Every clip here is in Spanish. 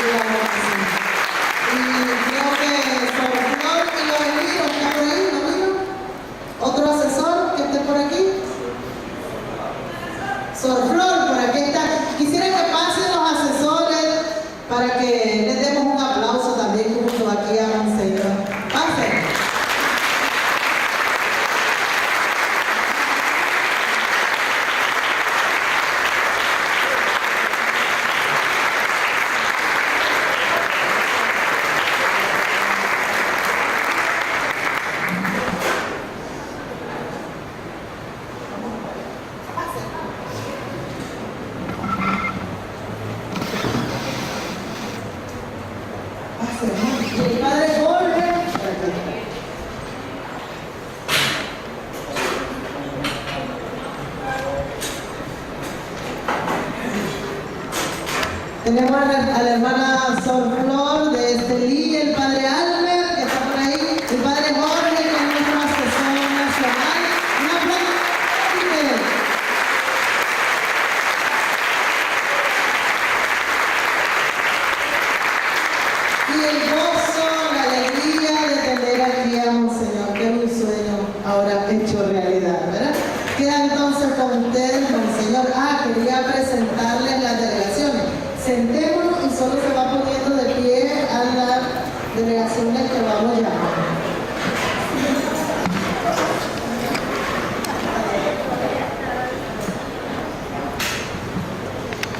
Claro que sí. Y creo que Sorflor y los Elías están por ahí, ¿no vino? ¿Otro asesor que esté por aquí? Sorflor, por aquí está. Quisiera que pasen los asesores para que les demos un aplauso también junto aquí a Monseñor. Pasen. Y el padre Jorge. Tenemos a la hermana Sorflor de Estelí, el padre Albert, que está por ahí, el padre Jorge, que es nuestro asesor nacional. Un aplauso. Y el gozo, la alegría de tener aquí a Monseñor, que es un sueño ahora hecho realidad, ¿verdad? Queda entonces con ustedes, Monseñor. Quería presentarles las delegaciones. Sentémonos y solo se va poniendo de pie a las delegaciones que vamos llamando.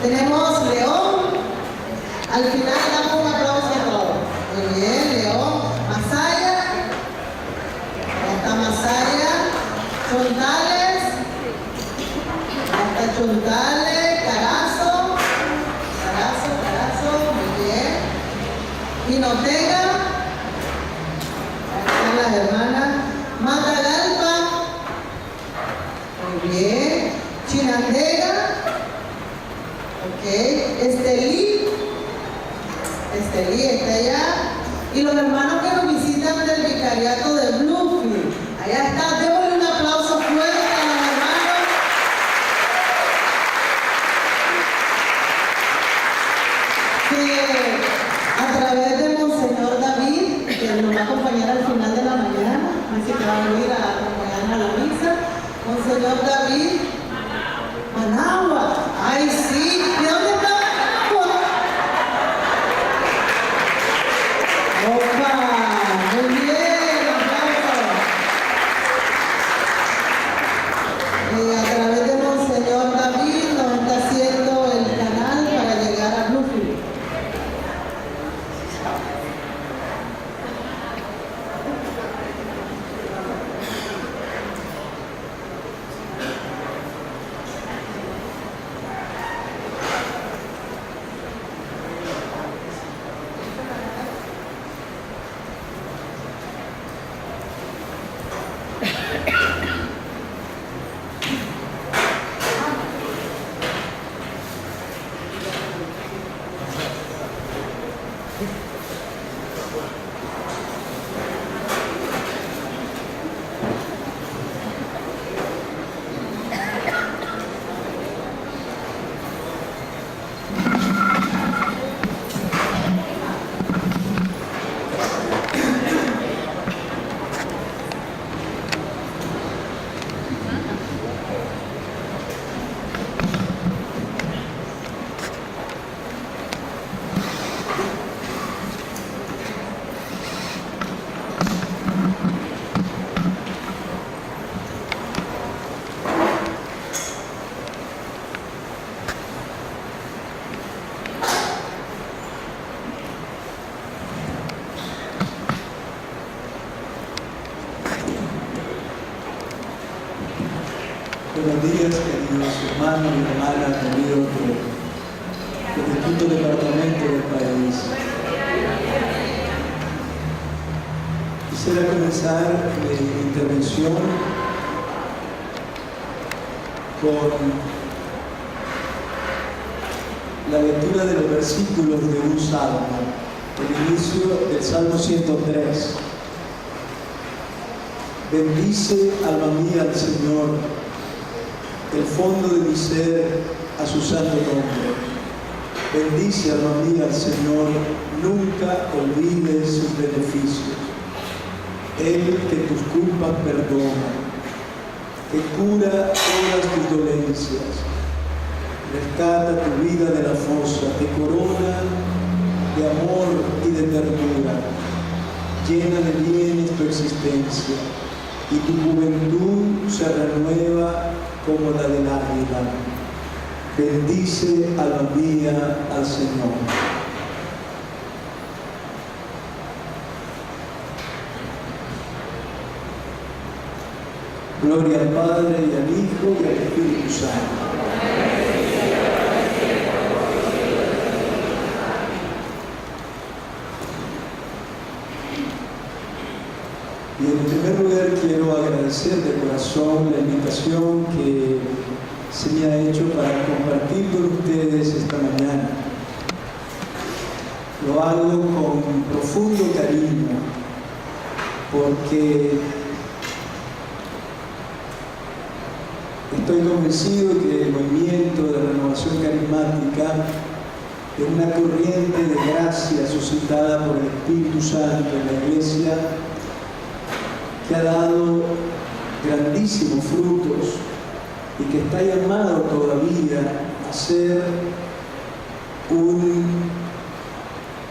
Tenemos León. Al final damos un aplauso a todos. Muy bien, León. Masaya. Ya está Masaya. Chontales. Ya está Chontales. Carazo. Carazo. Muy bien. Pinotega. Aquí están las hermanas. Matagalpa. Muy bien. Chinandega. Ok. Estelí está allá. Y los hermanos que nos visitan del vicariato de Bluefield. Allá está. Démosle un aplauso fuerte a los hermanos. Que a través de Monseñor David, que nos va a acompañar al final de la mañana, así que va a venir a acompañarnos a la misa. Monseñor David, Managua. ¡Ay, sí! ¿De dónde está Managua? ¡Opa! Muy bien, aplausos. A través de Monseñor David nos está haciendo el canal para llegar a Bluefield. Buenos días, queridos hermanos y hermanas, queridos del distinto departamento del país. Quisiera comenzar mi intervención con la lectura de los versículos de un salmo, el inicio del Salmo 103. Bendice, alma mía, al Señor, el fondo de mi ser a su santo nombre. Bendice, alma mía, al Señor, nunca olvides sus beneficios. Él que tus culpas perdona, que cura todas tus dolencias, rescata tu vida de la fosa, te corona de amor y de ternura, llena de bienes tu existencia, y tu juventud se renueva como la del águila. Bendice, alma mía, al Señor. Gloria al Padre, y al Hijo, y al Espíritu Santo. Y en primer lugar quiero agradecer de corazón la invitación que se me ha hecho para compartir con ustedes esta mañana. Lo hago con profundo cariño porque estoy convencido que el movimiento de renovación carismática es una corriente de gracia suscitada por el Espíritu Santo en la Iglesia que ha dado grandísimos frutos y que está llamado todavía a ser un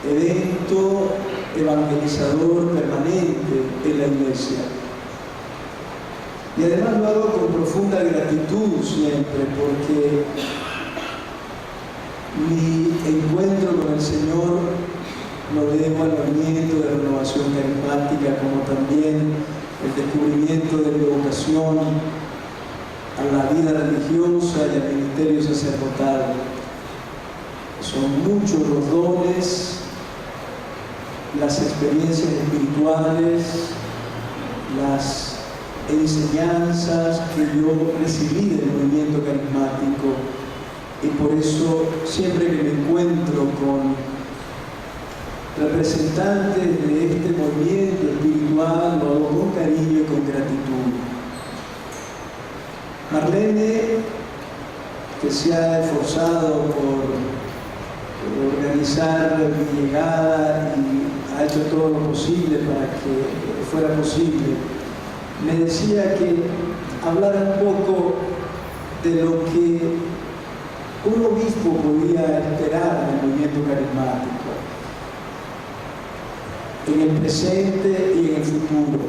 evento evangelizador permanente en la Iglesia. Y además lo hago con profunda gratitud siempre, porque mi encuentro con el Señor lo debo al movimiento de renovación carismática, como también el descubrimiento de mi vocación a la vida religiosa y al ministerio sacerdotal. Son muchos los dones, las experiencias espirituales, las enseñanzas que yo recibí del movimiento carismático, y por eso siempre que me encuentro con representantes de este movimiento espiritual lo hago con cariño y con gratitud. Marlene, que se ha esforzado por organizar mi llegada y ha hecho todo lo posible para que fuera posible, me decía que hablara un poco de lo que un obispo podía esperar del movimiento carismático en el presente y en el futuro.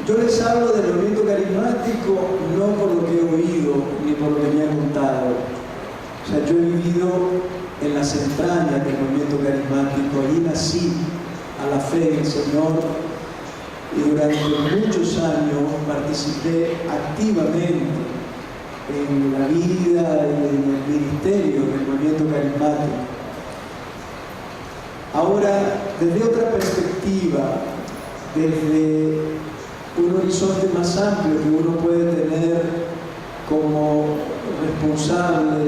Yo les hablo del movimiento carismático no por lo que he oído ni por lo que me han contado. O sea, yo he vivido en las entrañas del movimiento carismático, allí nací a la fe en el Señor y durante muchos años participé activamente en la vida y en el ministerio del movimiento carismático. Ahora, desde otra perspectiva, desde un horizonte más amplio que uno puede tener como responsable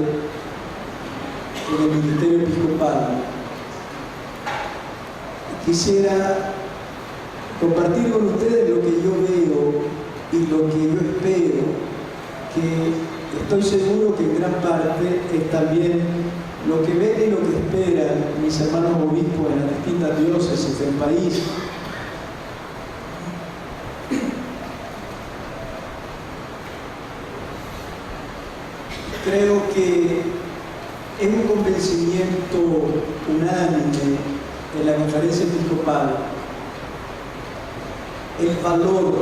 en el ministerio episcopal, quisiera compartir con ustedes lo que yo veo y lo que yo espero, que estoy seguro que en gran parte es también lo que ven y lo que esperan mis hermanos obispos en las distintas diócesis del país. Creo que es un convencimiento unánime en la conferencia episcopal el valor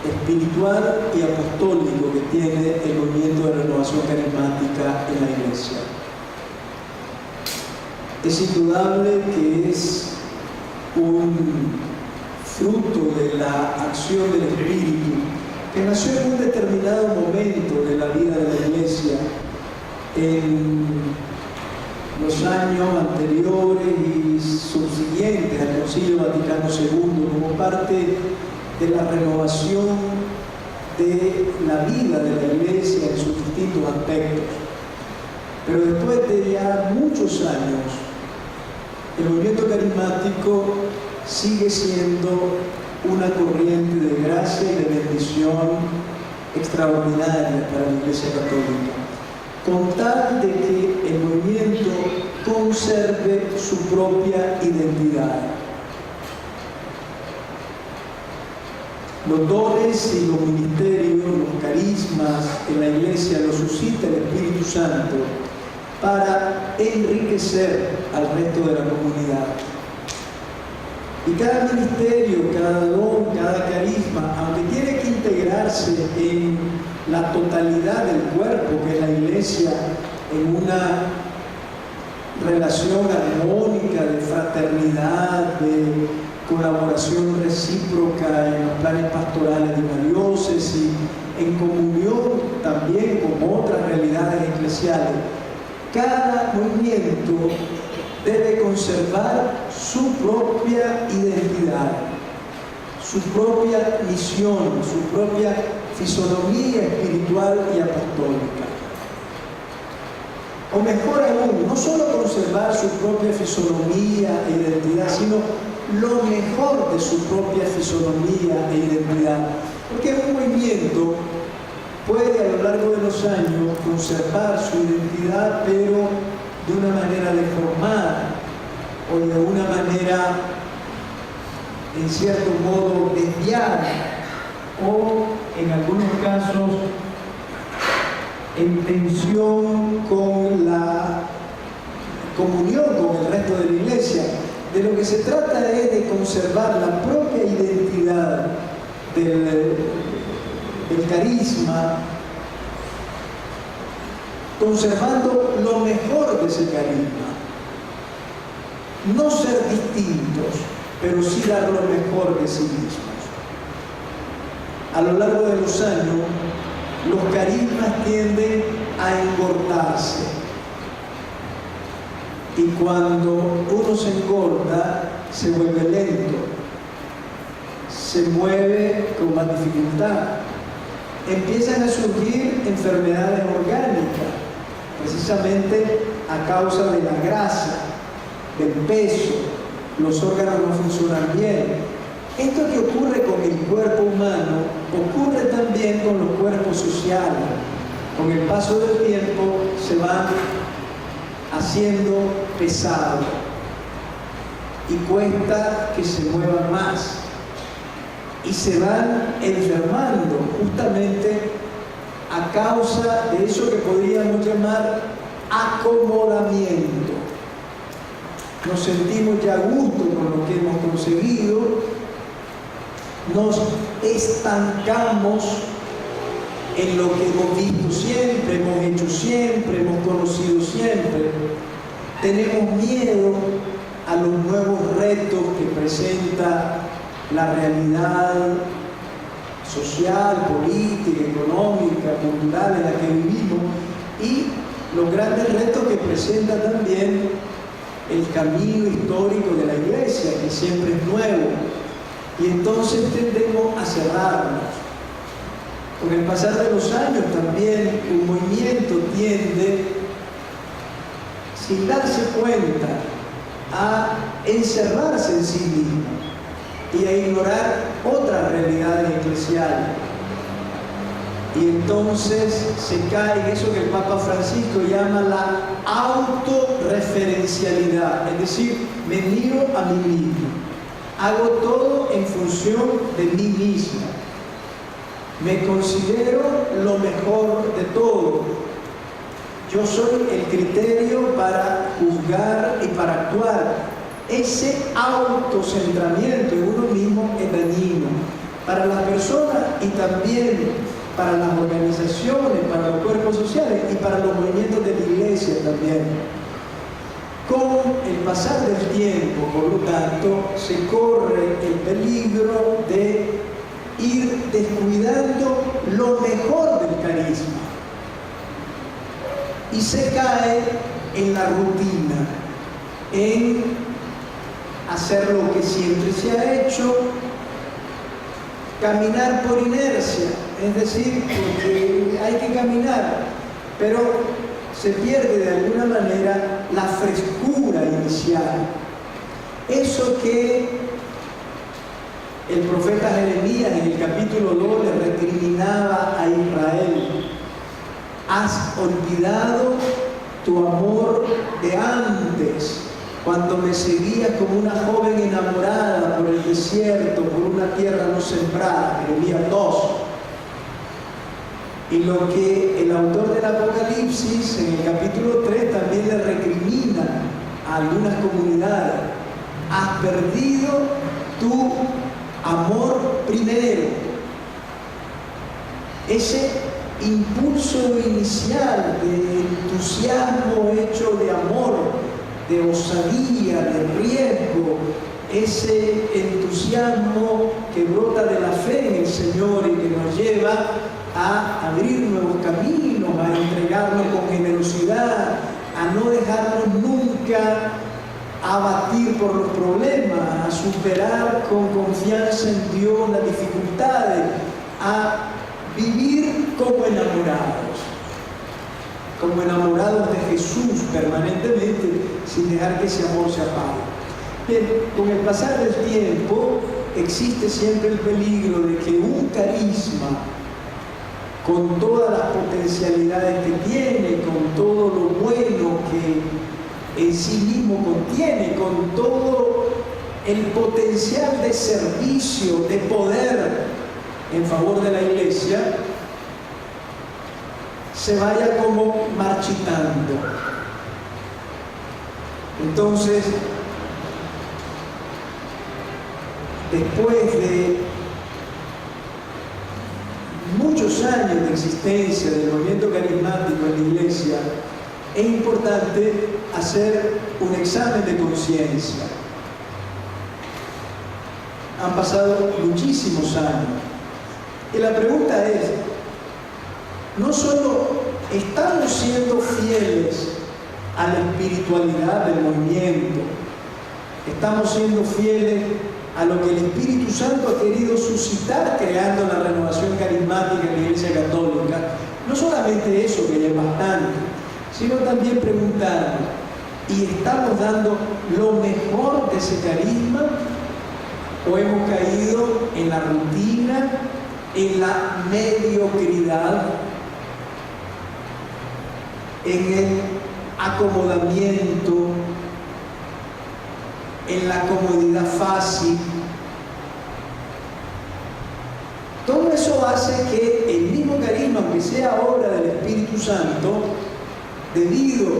espiritual y apostólico que tiene el movimiento de renovación carismática en la Iglesia. Es indudable que es un fruto de la acción del Espíritu que nació en un determinado momento de la vida de la Iglesia, en los años anteriores y subsiguientes al Concilio Vaticano II, como parte de la renovación de la vida de la Iglesia en sus distintos aspectos. Pero después de ya muchos años, el movimiento carismático sigue siendo una corriente de gracia y de bendición extraordinaria para la Iglesia Católica, con tal de que el movimiento conserve su propia identidad. Los dones y los ministerios, los carismas en la Iglesia los suscita el Espíritu Santo para enriquecer al resto de la comunidad. Y cada ministerio, cada don, cada carisma, aunque tiene que integrarse en la totalidad del cuerpo, que es la Iglesia, en una relación armónica de fraternidad, de colaboración recíproca en los planes pastorales de la diócesis, en comunión también con otras realidades eclesiales, cada movimiento debe conservar su propia identidad, su propia misión, su propia fisonomía espiritual y apostólica. O mejor aún, no solo conservar su propia fisonomía e identidad, sino lo mejor de su propia fisonomía e identidad. Porque un movimiento puede a lo largo de los años conservar su identidad, pero de una manera deformada o de una manera, en cierto modo, desviada, o en algunos casos en tensión con la comunión con el resto de la Iglesia. De lo que se trata es de conservar la propia identidad del carisma, conservando lo mejor de ese carisma. No ser distintos, pero sí dar lo mejor de sí mismos. A lo largo de los años, los carismas tienden a engordarse. Y cuando uno se engorda, se vuelve lento, se mueve con más dificultad. Empiezan a surgir enfermedades orgánicas, precisamente a causa de la grasa, del peso, los órganos no funcionan bien. Esto que ocurre con el cuerpo humano, ocurre también con los cuerpos sociales. Con el paso del tiempo se van haciendo pesados y cuesta que se muevan más y se van enfermando justamente a causa de eso que podríamos llamar acomodamiento. Nos sentimos ya a gusto con lo que hemos conseguido, nos estancamos en lo que hemos visto siempre, hemos hecho siempre, hemos conocido siempre. Tenemos miedo a los nuevos retos que presenta la realidad social, política, económica, cultural en la que vivimos y los grandes retos que presenta también el camino histórico de la Iglesia, que siempre es nuevo. Y entonces tendemos a cerrarnos. Con el pasar de los años también un movimiento tiende, sin darse cuenta, a encerrarse en sí mismo y a ignorar otras realidades eclesiales. Y entonces se cae en eso que el Papa Francisco llama la autorreferencialidad, es decir, me miro a mí mismo, hago todo en función de mí mismo. Me considero lo mejor de todo. Yo soy el criterio para juzgar y para actuar. Ese autocentramiento en uno mismo es dañino para las personas y también para las organizaciones, para los cuerpos sociales y para los movimientos de la Iglesia también. Con el pasar del tiempo, por lo tanto, se corre el peligro de ir descuidando lo mejor del carisma y se cae en la rutina, en hacer lo que siempre se ha hecho, caminar por inercia, es decir, porque hay que caminar, pero se pierde de alguna manera la frescura inicial, eso que El profeta Jeremías en el capítulo 2 le recriminaba a Israel: has olvidado tu amor de antes, cuando me seguías como una joven enamorada por el desierto, por una tierra no sembrada. Jeremías 2. Y lo que el autor del Apocalipsis en el capítulo 3 también le recrimina a algunas comunidades: has perdido tu amor primero. Ese impulso inicial de entusiasmo hecho de amor, de osadía, de riesgo, ese entusiasmo que brota de la fe en el Señor y que nos lleva a abrir nuevos caminos, a entregarnos con generosidad, a no dejarnos nunca abatir por los problemas, a superar con confianza en Dios las dificultades, a vivir como enamorados de Jesús permanentemente, sin dejar que ese amor se apague. Bien, con el pasar del tiempo existe siempre el peligro de que un carisma, con todas las potencialidades que tiene, con todo lo bueno que en sí mismo contiene, con todo el potencial de servicio, de poder en favor de la iglesia, se vaya como marchitando. Entonces, después de muchos años de existencia del movimiento carismático en la iglesia, es importante hacer un examen de conciencia. Han pasado muchísimos años. Y la pregunta es, no solo estamos siendo fieles a la espiritualidad del movimiento, estamos siendo fieles a lo que el Espíritu Santo ha querido suscitar creando la renovación carismática en la Iglesia Católica. No solamente eso, que ya es bastante, sino también preguntarnos, ¿y estamos dando lo mejor de ese carisma? ¿O hemos caído en la rutina, en la mediocridad, en el acomodamiento, en la comodidad fácil? Todo eso hace que el mismo carisma, aunque sea obra del Espíritu Santo, debido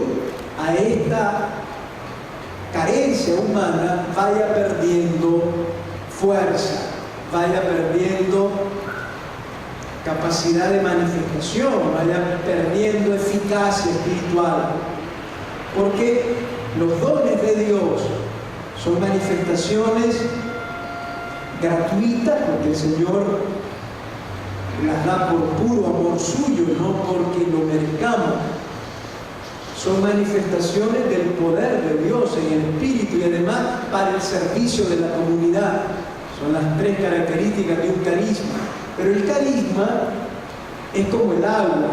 a esta carencia humana, vaya perdiendo fuerza, vaya perdiendo capacidad de manifestación, vaya perdiendo eficacia espiritual. Porque los dones de Dios son manifestaciones gratuitas, porque el Señor las da por puro amor suyo, no porque lo merezcamos. Son manifestaciones del poder de Dios en el Espíritu y además para el servicio de la comunidad. Son las tres características de un carisma. Pero el carisma es como el agua,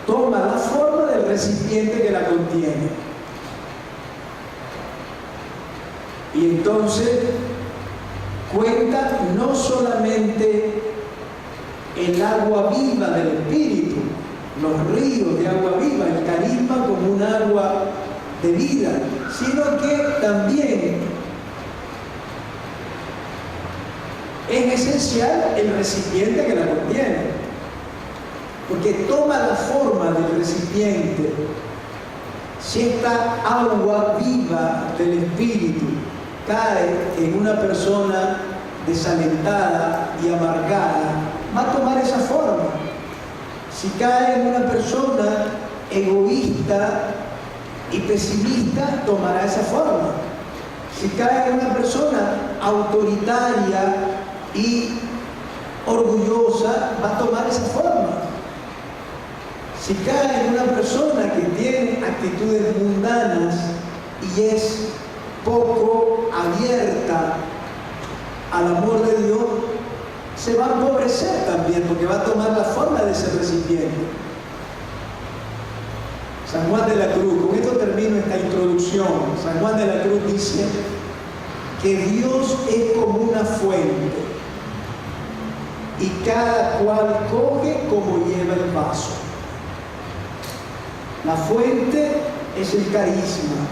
toma la forma del recipiente que la contiene. Y entonces cuenta no solamente el agua viva del Espíritu, los ríos de agua viva, el carisma como un agua de vida, sino que también es esencial el recipiente que la contiene, porque toma la forma del recipiente. Si esta agua viva del Espíritu cae en una persona desalentada y amargada, va a tomar esa forma. Si cae en una persona egoísta y pesimista, tomará esa forma. Si cae en una persona autoritaria y orgullosa, va a tomar esa forma. Si cae en una persona que tiene actitudes mundanas y es poco abierta al amor de Dios, se va a empobrecer también, porque va a tomar la forma de ese recipiente. San Juan de la Cruz, con esto termino esta introducción. San Juan de la Cruz dice: que Dios es como una fuente y cada cual coge como lleva el vaso. La fuente es el carisma,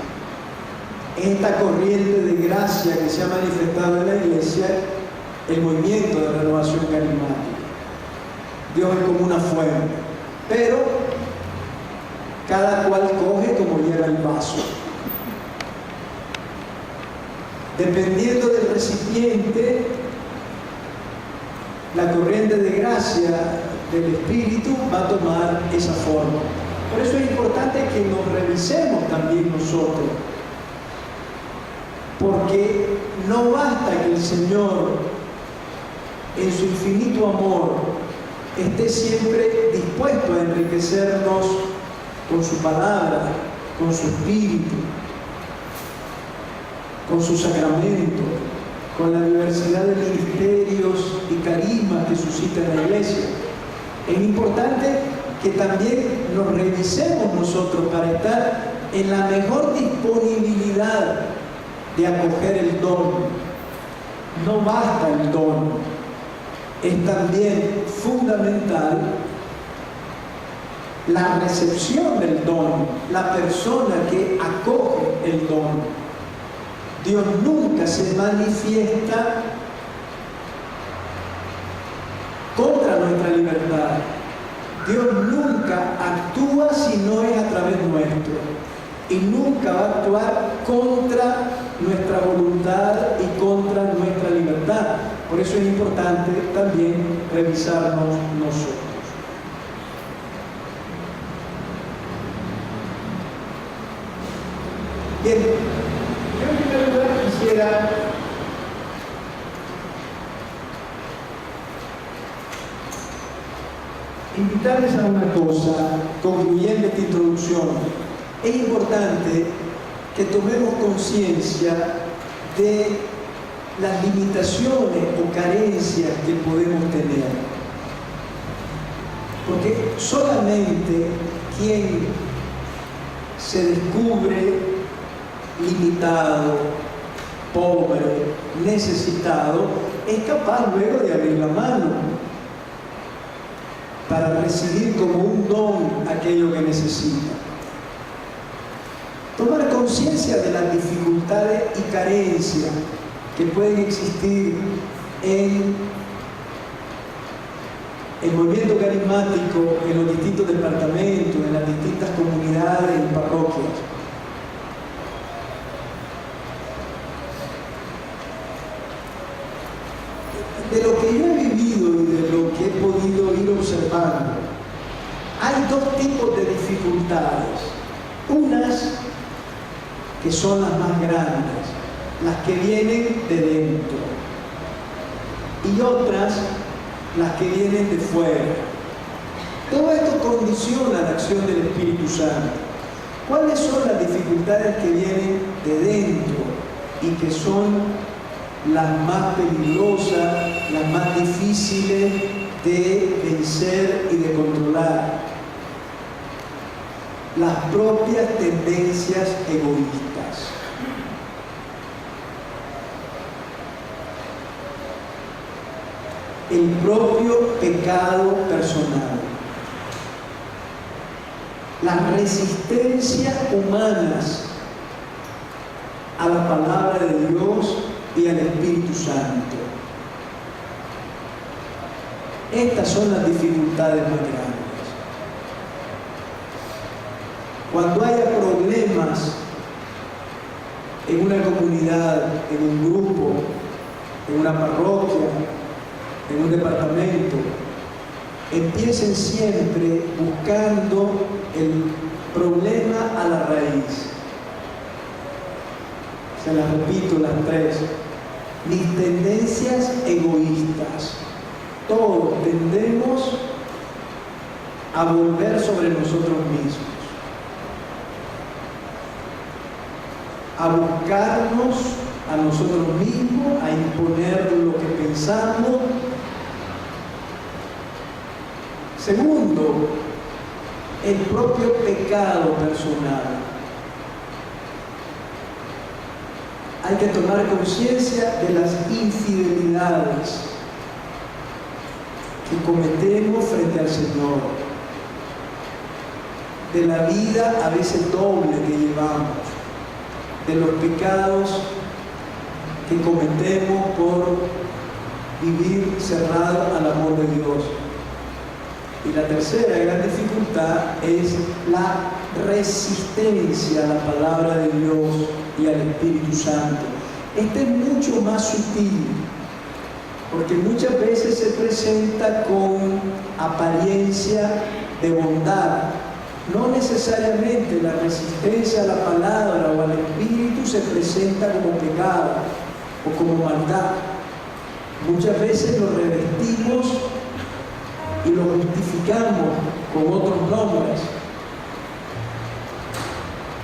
esta corriente de gracia que se ha manifestado en la iglesia, el movimiento de renovación carismática. Dios es como una fuente, pero cada cual coge como lleva el vaso. Dependiendo del recipiente, la corriente de gracia del Espíritu va a tomar esa forma. Por eso es importante que nos revisemos también nosotros, porque no basta que el Señor, en su infinito amor, esté siempre dispuesto a enriquecernos con su palabra, con su Espíritu, con su sacramento, con la diversidad de ministerios y carismas que suscita en la iglesia. Es importante que también nos revisemos nosotros para estar en la mejor disponibilidad de acoger el don. No basta el don, es también fundamental la recepción del don, la persona que acoge el don. Dios nunca se manifiesta contra nuestra libertad. Dios nunca actúa si no es a través nuestro. Y nunca va a actuar contra nuestra voluntad y contra nuestra libertad. Por eso es importante también revisarnos nosotros. Bien, yo en primer lugar quisiera invitarles a una cosa, concluyendo esta introducción. Es importante que tomemos conciencia de las limitaciones o carencias que podemos tener. Porque solamente quien se descubre limitado, pobre, necesitado, es capaz luego de abrir la mano para recibir como un don aquello que necesita. Tomar conciencia de las dificultades y carencias que pueden existir en el movimiento carismático, en los distintos departamentos, en las distintas comunidades y parroquias. De lo que yo he vivido y de lo que he podido ir observando, hay dos tipos de dificultades. Unas que son las más grandes, las que vienen de dentro, y otras las que vienen de fuera. Todo esto condiciona la acción del Espíritu Santo. ¿Cuáles son las dificultades que vienen de dentro y que son las más peligrosas, las más difíciles de vencer y de controlar? Las propias tendencias egoístas. El propio pecado personal. Las resistencias humanas a la palabra de Dios y al Espíritu Santo. Estas son las dificultades más grandes. Cuando haya problemas en una comunidad, en un grupo, en una parroquia, en un departamento, empiecen siempre buscando el problema a la raíz. Se las repito las tres. Mis tendencias egoístas. Todos tendemos a volver sobre nosotros mismos, a buscarnos a nosotros mismos, a imponer lo que pensamos. Segundo, el propio pecado personal. hay que tomar conciencia de las infidelidades que cometemos frente al Señor, de la vida a veces doble que llevamos, de los pecados que cometemos por vivir cerrado al amor de Dios. Y la tercera gran dificultad es la resistencia a la palabra de Dios y al Espíritu Santo. Este es mucho más sutil, porque muchas veces se presenta con apariencia de bondad. No necesariamente la resistencia a la palabra o al Espíritu se presenta como pecado o como maldad. Muchas veces lo revestimos y lo justificamos con otros nombres.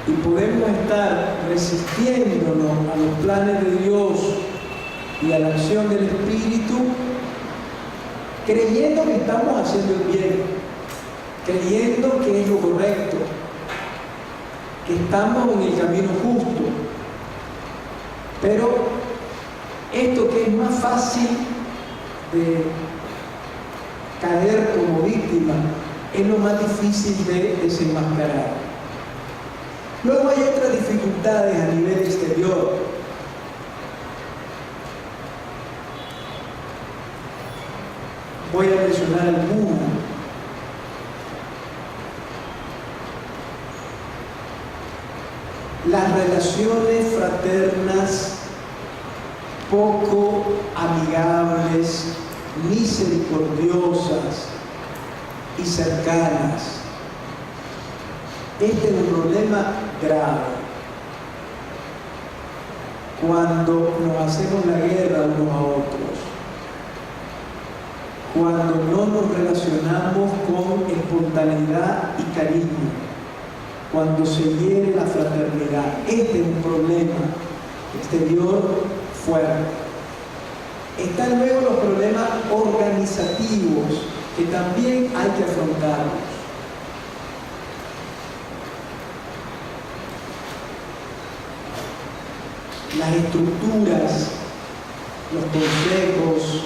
Y podemos estar resistiéndonos a los planes de Dios y a la acción del Espíritu, creyendo que estamos haciendo el bien, creyendo que es lo correcto, que estamos en el camino justo. Pero esto que es más fácil de caer como víctima es lo más difícil de desenmascarar. Luego hay otras dificultades a nivel exterior. Voy a mencionar algunas. Las relaciones fraternas poco amigables, misericordiosas y cercanas. Este es un problema grave. Cuando nos hacemos la guerra unos a otros, cuando no nos relacionamos con espontaneidad y cariño, cuando se hiere la fraternidad. Este es un problema exterior fuerte. Están luego los problemas organizativos que también hay que afrontarlos. Las estructuras, los consejos,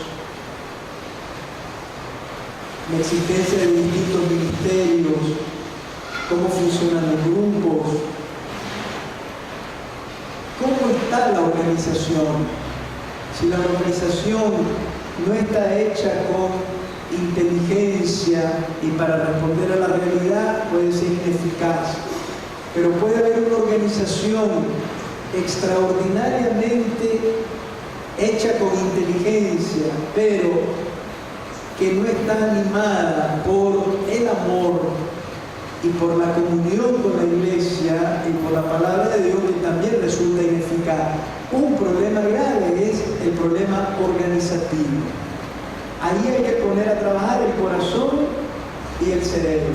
la existencia de distintos ministerios, cómo funcionan los grupos, cómo está la organización. Si la organización no está hecha con inteligencia y para responder a la realidad, puede ser ineficaz. Pero puede haber una organización extraordinariamente hecha con inteligencia, pero que no está animada por el amor y por la comunión con la iglesia y por la palabra de Dios, que también resulta ineficaz. Un problema grave es el problema organizativo. Ahí hay que poner a trabajar el corazón y el cerebro.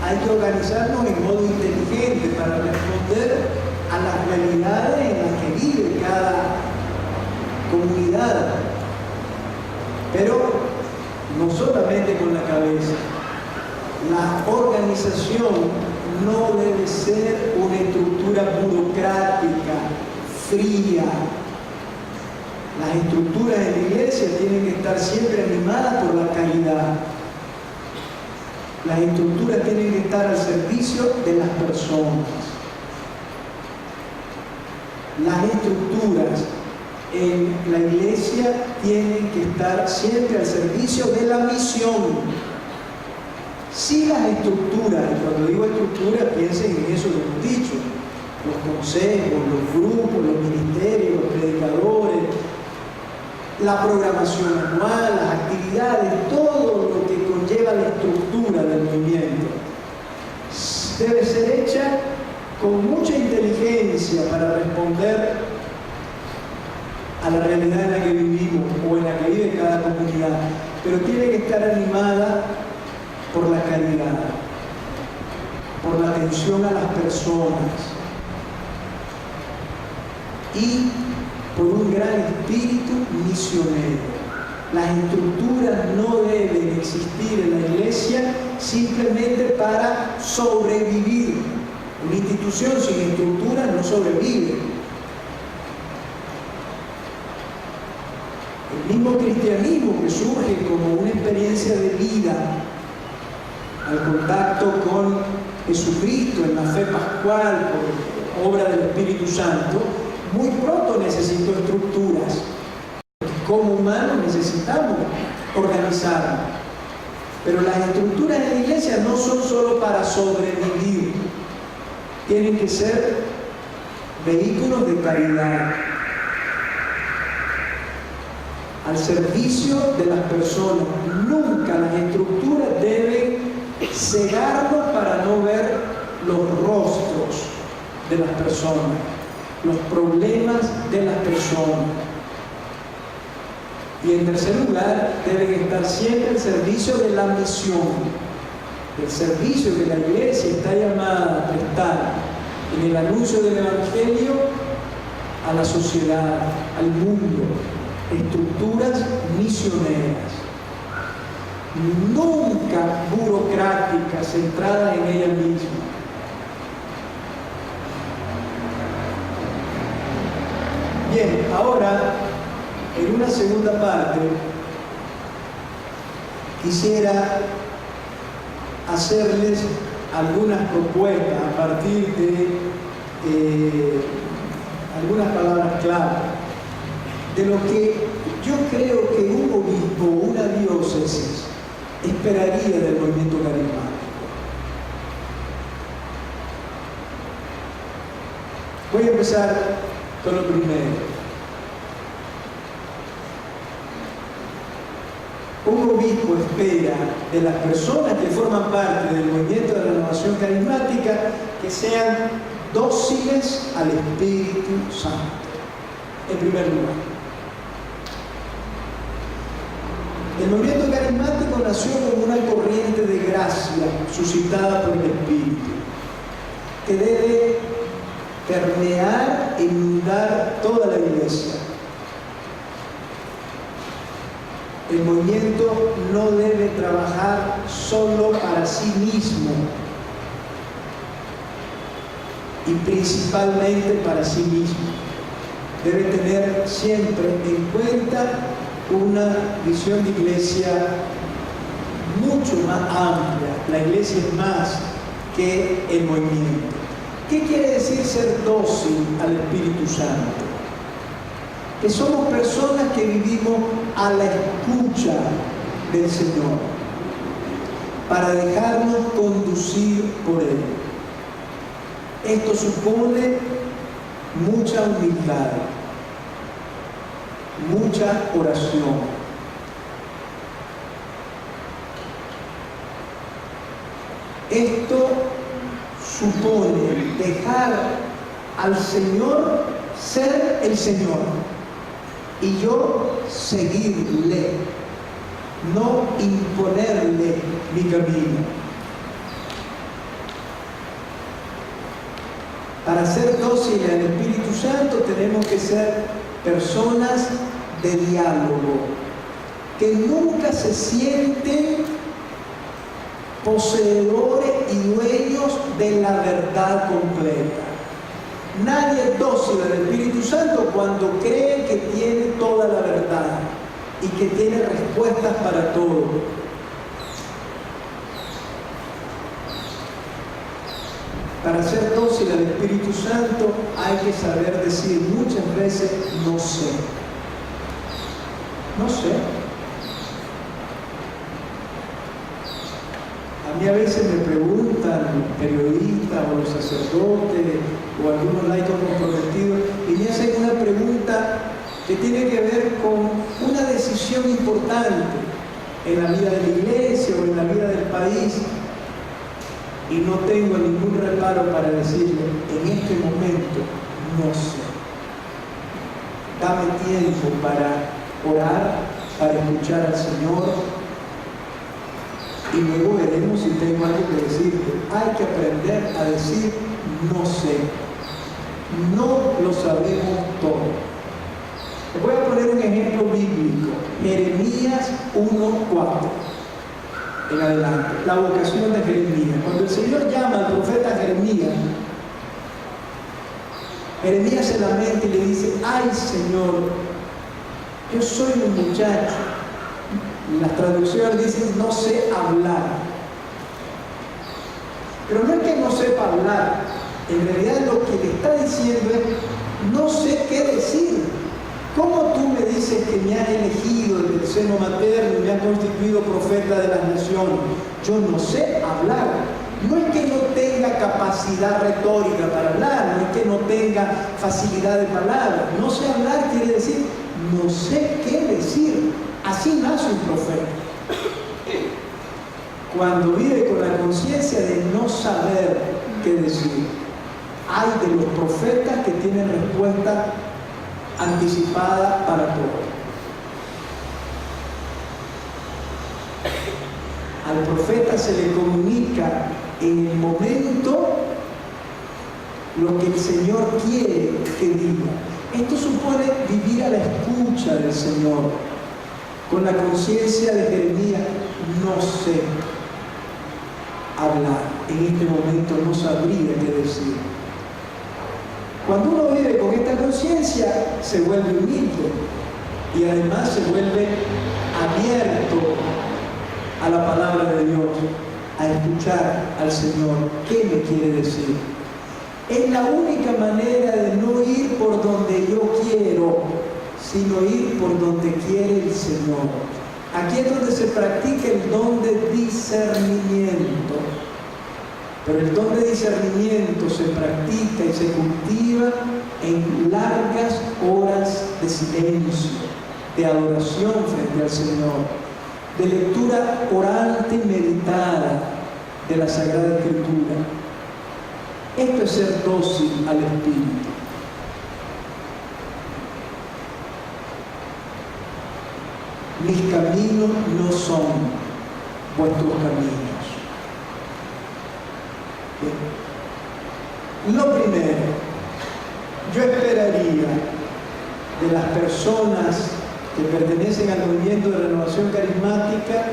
Hay que organizarnos en modo inteligente para responder a las realidades en las que vive cada comunidad. Pero no solamente con la cabeza. La organización no debe ser una estructura burocrática, fría. Las estructuras de la iglesia tienen que estar siempre animadas por la caridad. Las estructuras tienen que estar al servicio de las personas. Las estructuras en la iglesia tienen que estar siempre al servicio de la misión. Si las estructuras, y cuando digo estructuras, piensen en eso que hemos dicho, los consejos, los grupos, los ministerios, los predicadores, la programación anual, las actividades, todo lo que conlleva la estructura del movimiento, debe ser hecha con mucha inteligencia para responder a la realidad en la que vivimos o en la que vive cada comunidad, pero tiene que estar animada por la caridad, por la atención a las personas y por un gran espíritu misionero. Las estructuras no deben existir en la iglesia simplemente para sobrevivir. Una institución sin estructuras no sobrevive. mismo cristianismo que surge como una experiencia de vida al contacto con Jesucristo en la fe pascual por obra del Espíritu Santo, muy pronto necesitó estructuras. Como humanos necesitamos organizarnos. Pero las estructuras en la iglesia no son solo para sobrevivir, tienen que ser vehículos de caridad, al servicio de las personas. Nunca las estructuras deben cegarnos para no ver los rostros de las personas, los problemas de las personas. Y en tercer lugar, deben estar siempre al servicio de la misión, el servicio que la iglesia está llamada a prestar en el anuncio del Evangelio a la sociedad, al mundo, estructuras misioneras, nunca burocráticas, centradas en ella misma. Bien, ahora, en una segunda parte, quisiera hacerles algunas propuestas a partir de algunas palabras clave de lo que yo creo que un obispo o una diócesis esperaría del movimiento carismático. Voy a empezar con lo primero. Un obispo espera de las personas que forman parte del movimiento de renovación carismática que sean dóciles al Espíritu Santo, en primer lugar. El movimiento carismático nació como una corriente de gracia suscitada por el Espíritu, que debe permear e inundar toda la iglesia. El movimiento no debe trabajar solo para sí mismo y principalmente para sí mismo. Debe tener siempre en cuenta una visión de iglesia mucho más amplia. La iglesia es más que el movimiento. ¿Qué quiere decir ser dócil al Espíritu Santo? Que somos personas que vivimos a la escucha del Señor para dejarnos conducir por Él. Esto supone mucha humildad, mucha oración. Esto supone dejar al Señor ser el Señor y yo seguirle, no imponerle mi camino. Para ser dóciles al Espíritu Santo tenemos que ser personas de diálogo, que nunca se sienten poseedores y dueños de la verdad completa. Nadie es dócil al Espíritu Santo cuando cree que tiene toda la verdad y que tiene respuestas para todo. Para ser dócil al Espíritu Santo hay que saber decir muchas veces no sé. No sé. A mí a veces me preguntan periodistas o los sacerdotes o algunos laicos comprometidos y me hacen una pregunta que tiene que ver con una decisión importante en la vida de la iglesia o en la vida del país, y no tengo ningún reparo para decirle en este momento no sé. Dame tiempo para orar, para escuchar al Señor, y luego veremos si tengo algo que decirte. Hay que aprender a decir no sé. No lo sabemos todo. Les voy a poner un ejemplo bíblico. Jeremías 1:4 en adelante. La vocación de Jeremías. Cuando el Señor llama al profeta Jeremías, Jeremías se lamenta y le dice: ay Señor, Yo soy un muchacho. Las traducciones dicen no sé hablar. Pero no es que no sepa hablar. En realidad lo que le está diciendo es no sé qué decir. ¿Cómo tú me dices que me has elegido desde el seno materno y me has constituido profeta de las naciones? Yo no sé hablar. No es que no tenga capacidad retórica para hablar, no es que no tenga facilidad de palabras. No sé hablar quiere decir no sé qué decir. Así nace un profeta. Cuando vive con la conciencia de no saber qué decir. Hay de los profetas que tienen respuesta anticipada para todo. Al profeta se le comunica en el momento lo que el Señor quiere que diga. Esto supone vivir a la escucha del Señor, con la conciencia de Jeremías. No sé hablar, en este momento no sabría qué decir. Cuando uno vive con esta conciencia, se vuelve humilde y además se vuelve abierto a la palabra de Dios, a escuchar al Señor. ¿Qué me quiere decir? Es la única manera de no ir por donde yo quiero, sino ir por donde quiere el Señor. Aquí es donde se practica el don de discernimiento. Pero el don de discernimiento se practica y se cultiva en largas horas de silencio, de adoración frente al Señor, de lectura orante y meditada de la Sagrada Escritura. Esto es ser dócil al Espíritu. Mis caminos no son vuestros caminos. Bien. Lo primero, yo esperaría de las personas que pertenecen al movimiento de renovación carismática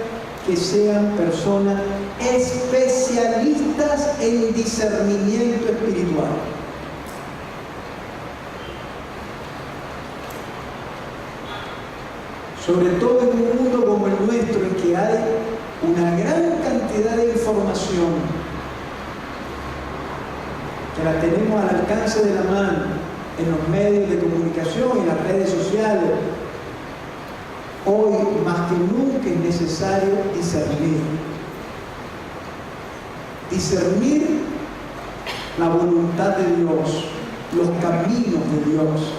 que sean personas especialistas en discernimiento espiritual. Sobre todo en un mundo como el nuestro, en que hay una gran cantidad de información que la tenemos al alcance de la mano en los medios de comunicación, en las redes sociales. Hoy más que nunca es necesario discernir. Discernir la voluntad de Dios, los caminos de Dios.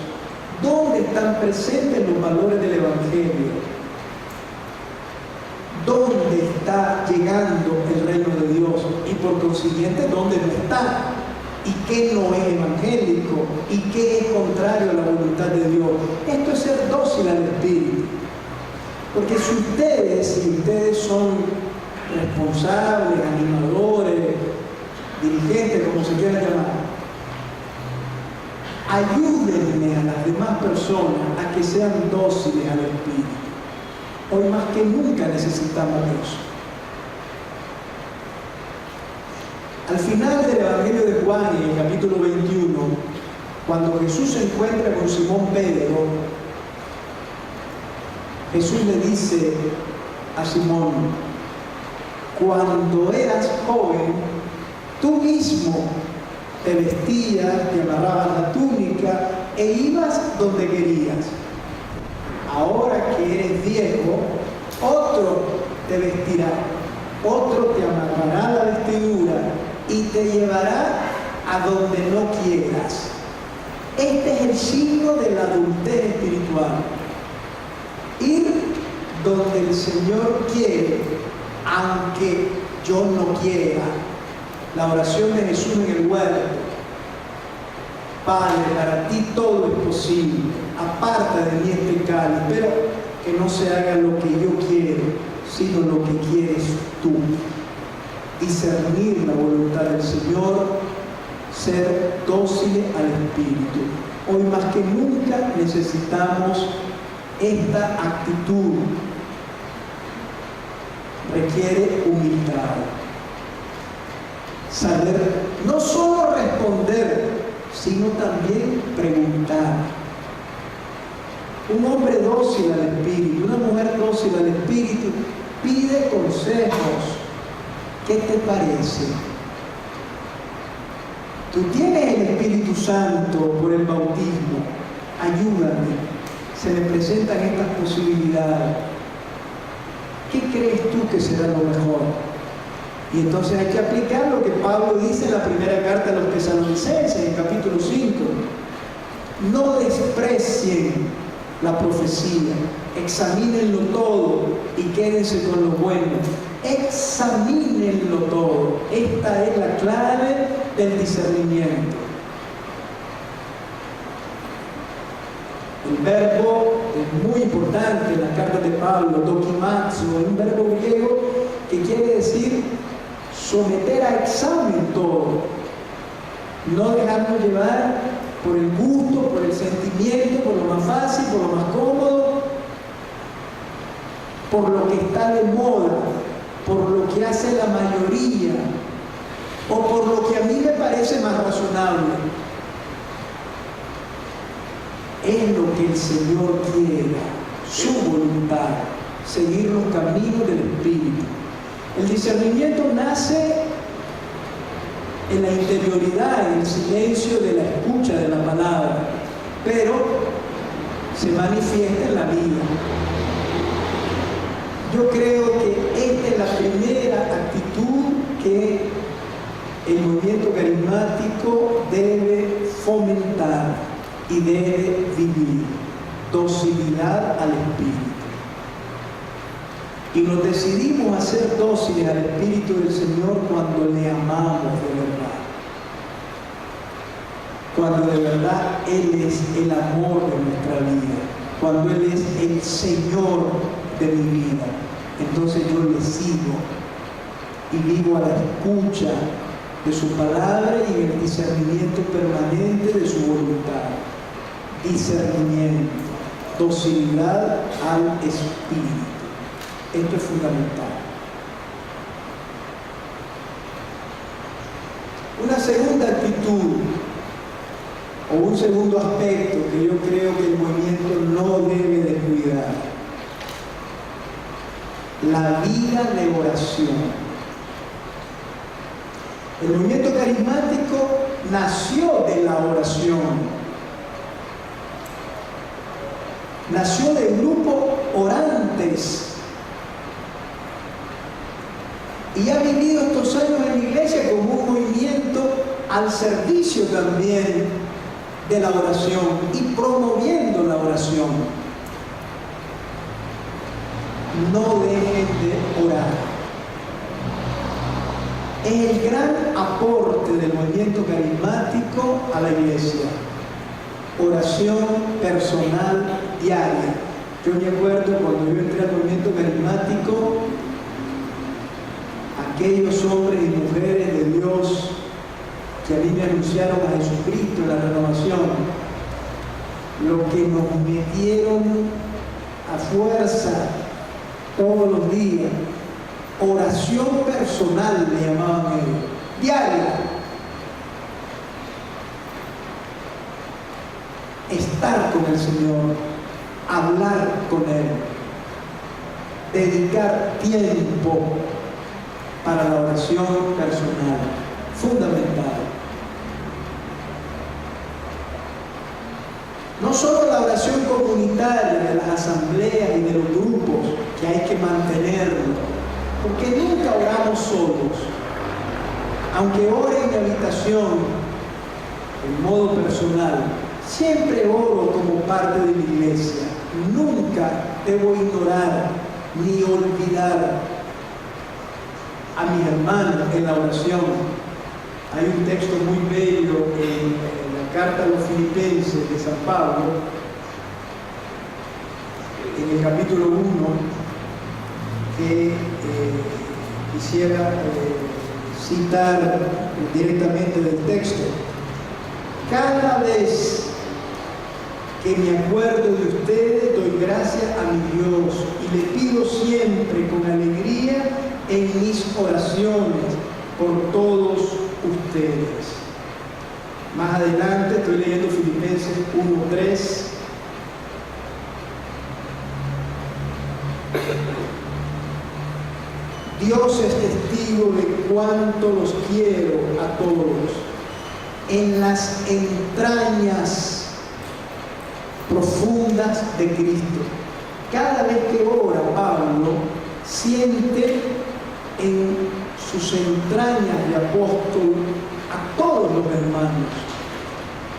¿Dónde están presentes los valores del Evangelio? ¿Dónde está llegando el reino de Dios? Y por consiguiente, ¿dónde no está? ¿Y qué no es evangélico? ¿Y qué es contrario a la voluntad de Dios? Esto es ser dócil al Espíritu. Porque si ustedes son responsables, animadores, dirigentes, como se quieran llamar, ayúdenme a las demás personas a que sean dóciles al Espíritu. Hoy más que nunca necesitamos eso. Al final del Evangelio de Juan, en el capítulo 21, cuando Jesús se encuentra con Simón Pedro, Jesús le dice a Simón: cuando eras joven, tú mismo te vestías, te amarrabas la túnica e ibas donde querías. Ahora que eres viejo, otro te vestirá, otro te amarrará la vestidura y te llevará a donde no quieras. Este es el signo de la adultez espiritual. Ir donde el Señor quiere, aunque yo no quiera. La oración de Jesús en el huerto: Padre, para ti todo es posible, aparta de mí este cáliz, pero que no se haga lo que yo quiero, sino lo que quieres tú. Discernir la voluntad del Señor, ser dóciles al Espíritu. Hoy más que nunca necesitamos esta actitud. Requiere humildad. Saber no solo responder, sino también preguntar. Un hombre dócil al Espíritu, una mujer dócil al Espíritu, pide consejos. ¿Qué te parece? Tú tienes el Espíritu Santo por el bautismo. Ayúdame. Se me presentan estas posibilidades. ¿Qué crees tú que será lo mejor? Y entonces hay que aplicar lo que Pablo dice en la primera carta a los Tesalonicenses, en capítulo 5. No desprecien la profecía, examínenlo todo y quédense con lo bueno. Examínenlo todo. Esta es la clave del discernimiento. El verbo es muy importante en la carta de Pablo, dokimazo, un verbo griego que quiere decir someter a examen todo. No dejarnos llevar por el gusto, por el sentimiento, por lo más fácil, por lo más cómodo, por lo que está de moda, por lo que hace la mayoría, o por lo que a mí me parece más razonable. Es lo que el Señor quiera, su voluntad, seguir los caminos del Espíritu. El discernimiento nace en la interioridad, en el silencio de la escucha de la palabra, pero se manifiesta en la vida. Yo creo que esta es la primera actitud que el movimiento carismático debe fomentar y debe vivir: docilidad al Espíritu. Y nos decidimos a ser dóciles al Espíritu del Señor cuando le amamos de verdad. Cuando de verdad Él es el amor de nuestra vida. Cuando Él es el Señor de mi vida. Entonces yo le sigo y vivo a la escucha de su palabra y en el discernimiento permanente de su voluntad. Discernimiento, docilidad al Espíritu. Esto es fundamental. Una segunda actitud o un segundo aspecto que yo creo que el movimiento no debe descuidar: la vida de oración. El movimiento carismático nació de la oración. Nació del grupo orantes. Y ha vivido estos años en la iglesia como un movimiento al servicio también de la oración y promoviendo la oración. No dejen de orar. Es el gran aporte del movimiento carismático a la iglesia. Oración personal diaria. Yo me acuerdo cuando yo entré al movimiento carismático, aquellos hombres y mujeres de Dios que a mí me anunciaron a Jesucristo en la renovación, lo que nos metieron a fuerza todos los días, oración personal le llamaban ellos, diaria. Estar con el Señor, hablar con Él, dedicar tiempo para la oración personal, fundamental. No solo la oración comunitaria de las asambleas y de los grupos, que hay que mantenerlo, porque nunca oramos solos. Aunque ore en mi habitación, en modo personal, siempre oro como parte de mi iglesia. Nunca debo ignorar ni olvidar a mis hermanos en la oración. Hay un texto muy bello en la carta a los Filipenses de San Pablo, en el capítulo 1, que quisiera citar directamente del texto. Cada vez que me acuerdo de ustedes, doy gracias a mi Dios y le pido siempre con alegría en mis oraciones por todos ustedes. Más adelante estoy leyendo Filipenses 1:3. Dios es testigo de cuánto los quiero a todos. En las entrañas profundas de Cristo. Cada vez que ora Pablo, siente en sus entrañas de apóstol a todos los hermanos.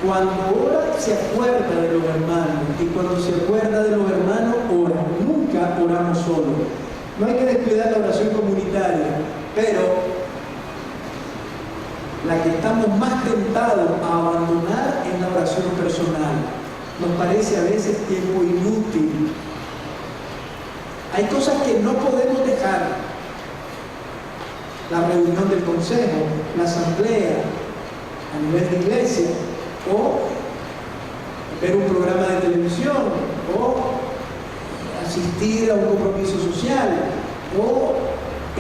Cuando ora, se acuerda de los hermanos, y cuando se acuerda de los hermanos, ora. Nunca oramos solos. No hay que descuidar la oración comunitaria, pero la que estamos más tentados a abandonar es la oración personal. Nos parece a veces tiempo inútil. Hay cosas que no podemos dejar. La reunión del consejo, la asamblea a nivel de iglesia, o ver un programa de televisión, o asistir a un compromiso social, o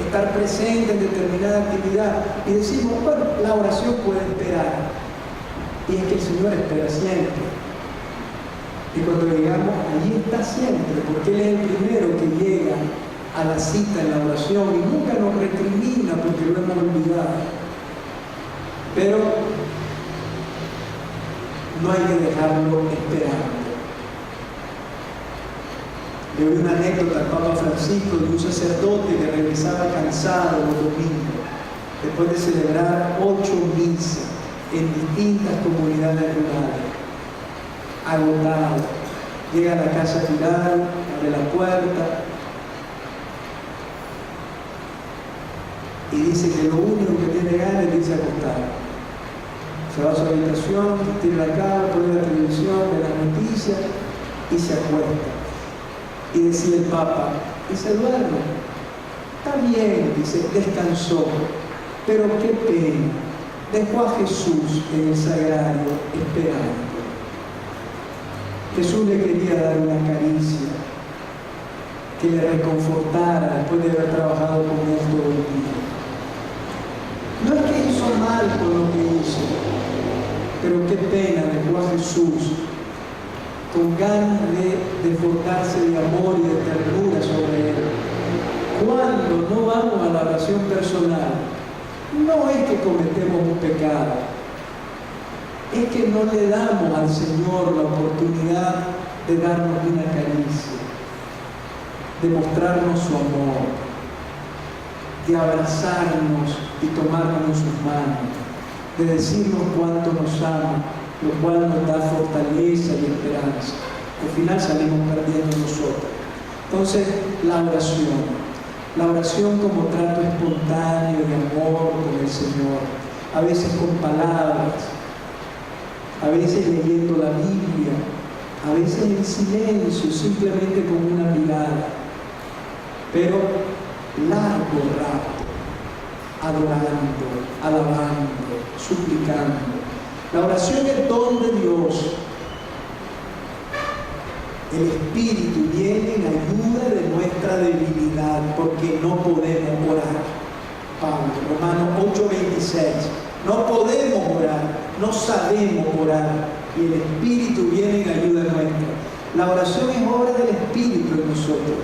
estar presente en determinada actividad. Y decimos, bueno, la oración puede esperar. Y es que el Señor espera siempre. Y cuando llegamos, allí está siempre, porque Él es el primero que llega a la cita en la oración y nunca nos recrimina porque lo hemos olvidado. Pero no hay que dejarlo esperando. Le doy una anécdota al Papa Francisco de un sacerdote que regresaba cansado los domingos, después de celebrar 8 misas en distintas comunidades rurales. Agotado, llega a la casa final, abre la puerta y dice que lo único que tiene ganas es irse a acostar. Se va a su habitación, tira la cama, pone la televisión, ve las noticias y se acuesta. Y decía el Papa, y se duerme. Está bien, dice, descansó, pero qué pena, dejó a Jesús en el sagrario esperando. Jesús le quería dar una caricia que le reconfortara después de haber trabajado con él todo el día. No es que hizo mal con lo que hizo, pero qué pena dejó a Jesús con ganas de desbordarse de amor y de ternura sobre él. Cuando no vamos a la oración personal, no es que cometemos un pecado, es que no le damos al Señor la oportunidad de darnos una caricia, de mostrarnos su amor, de abrazarnos y tomarnos en sus manos, de decirnos cuánto nos ama, lo cual nos da fortaleza y esperanza. Al final salimos perdiendo nosotros. Entonces, la oración como trato espontáneo de amor con el Señor, a veces con palabras, a veces leyendo la Biblia, a veces en silencio, simplemente con una mirada, pero largo rato, adorando, alabando, suplicando. La oración es don de Dios. El Espíritu viene en ayuda de nuestra debilidad, porque no podemos orar. Pablo, Romanos 8:26. No podemos orar, no sabemos orar, y el Espíritu viene en ayuda nuestra. La oración es obra del Espíritu en nosotros.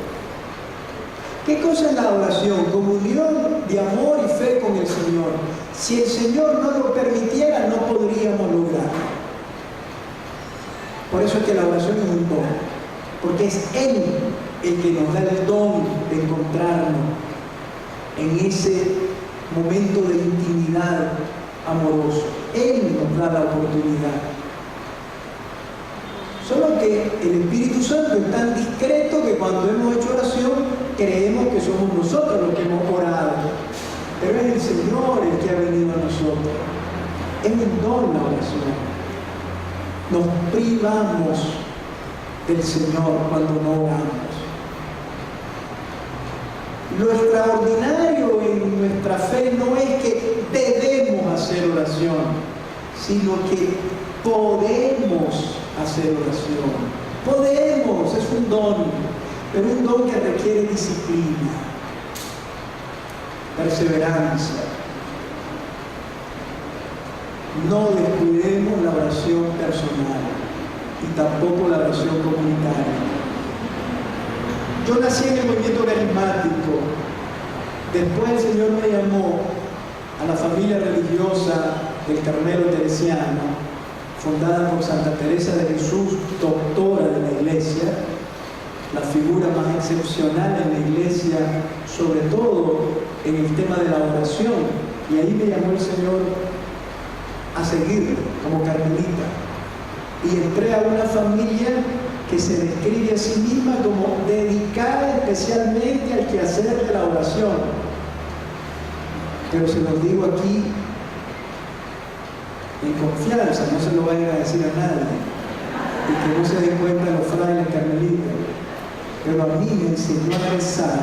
¿Qué cosa es la oración? Comunión de amor y fe con el Señor. Si el Señor no lo permitiera, no podríamos lograrlo. Por eso es que la oración es un don, porque es Él el que nos da el don de encontrarnos en ese momento de intimidad amoroso. Él nos da la oportunidad. Solo que el Espíritu Santo es tan discreto que cuando hemos hecho oración creemos que somos nosotros los que hemos orado. Pero es el Señor el que ha venido a nosotros. Es un don la oración. Nos privamos del Señor cuando no oramos. Lo extraordinario en nuestra fe no es que debemos hacer oración, sino que podemos hacer oración. Podemos, es un don, pero un don que requiere disciplina, perseverancia. No descuidemos la oración personal y tampoco la oración comunitaria. Yo nací en el movimiento carismático Después el Señor me llamó a la familia religiosa del Carmelo Teresiano, fundada por Santa Teresa de Jesús, doctora de la Iglesia, la figura más excepcional en la Iglesia, sobre todo en el tema de la oración. Y ahí me llamó el Señor a seguirlo como carmelita. Y entré a una familia que se describe a sí misma como dedicada especialmente al quehacer de la oración. Pero se los digo aquí en confianza, no se lo vayan a decir a nadie, y que no se den cuenta los frailes carmelitas. Pero a mí me enseñó a rezar,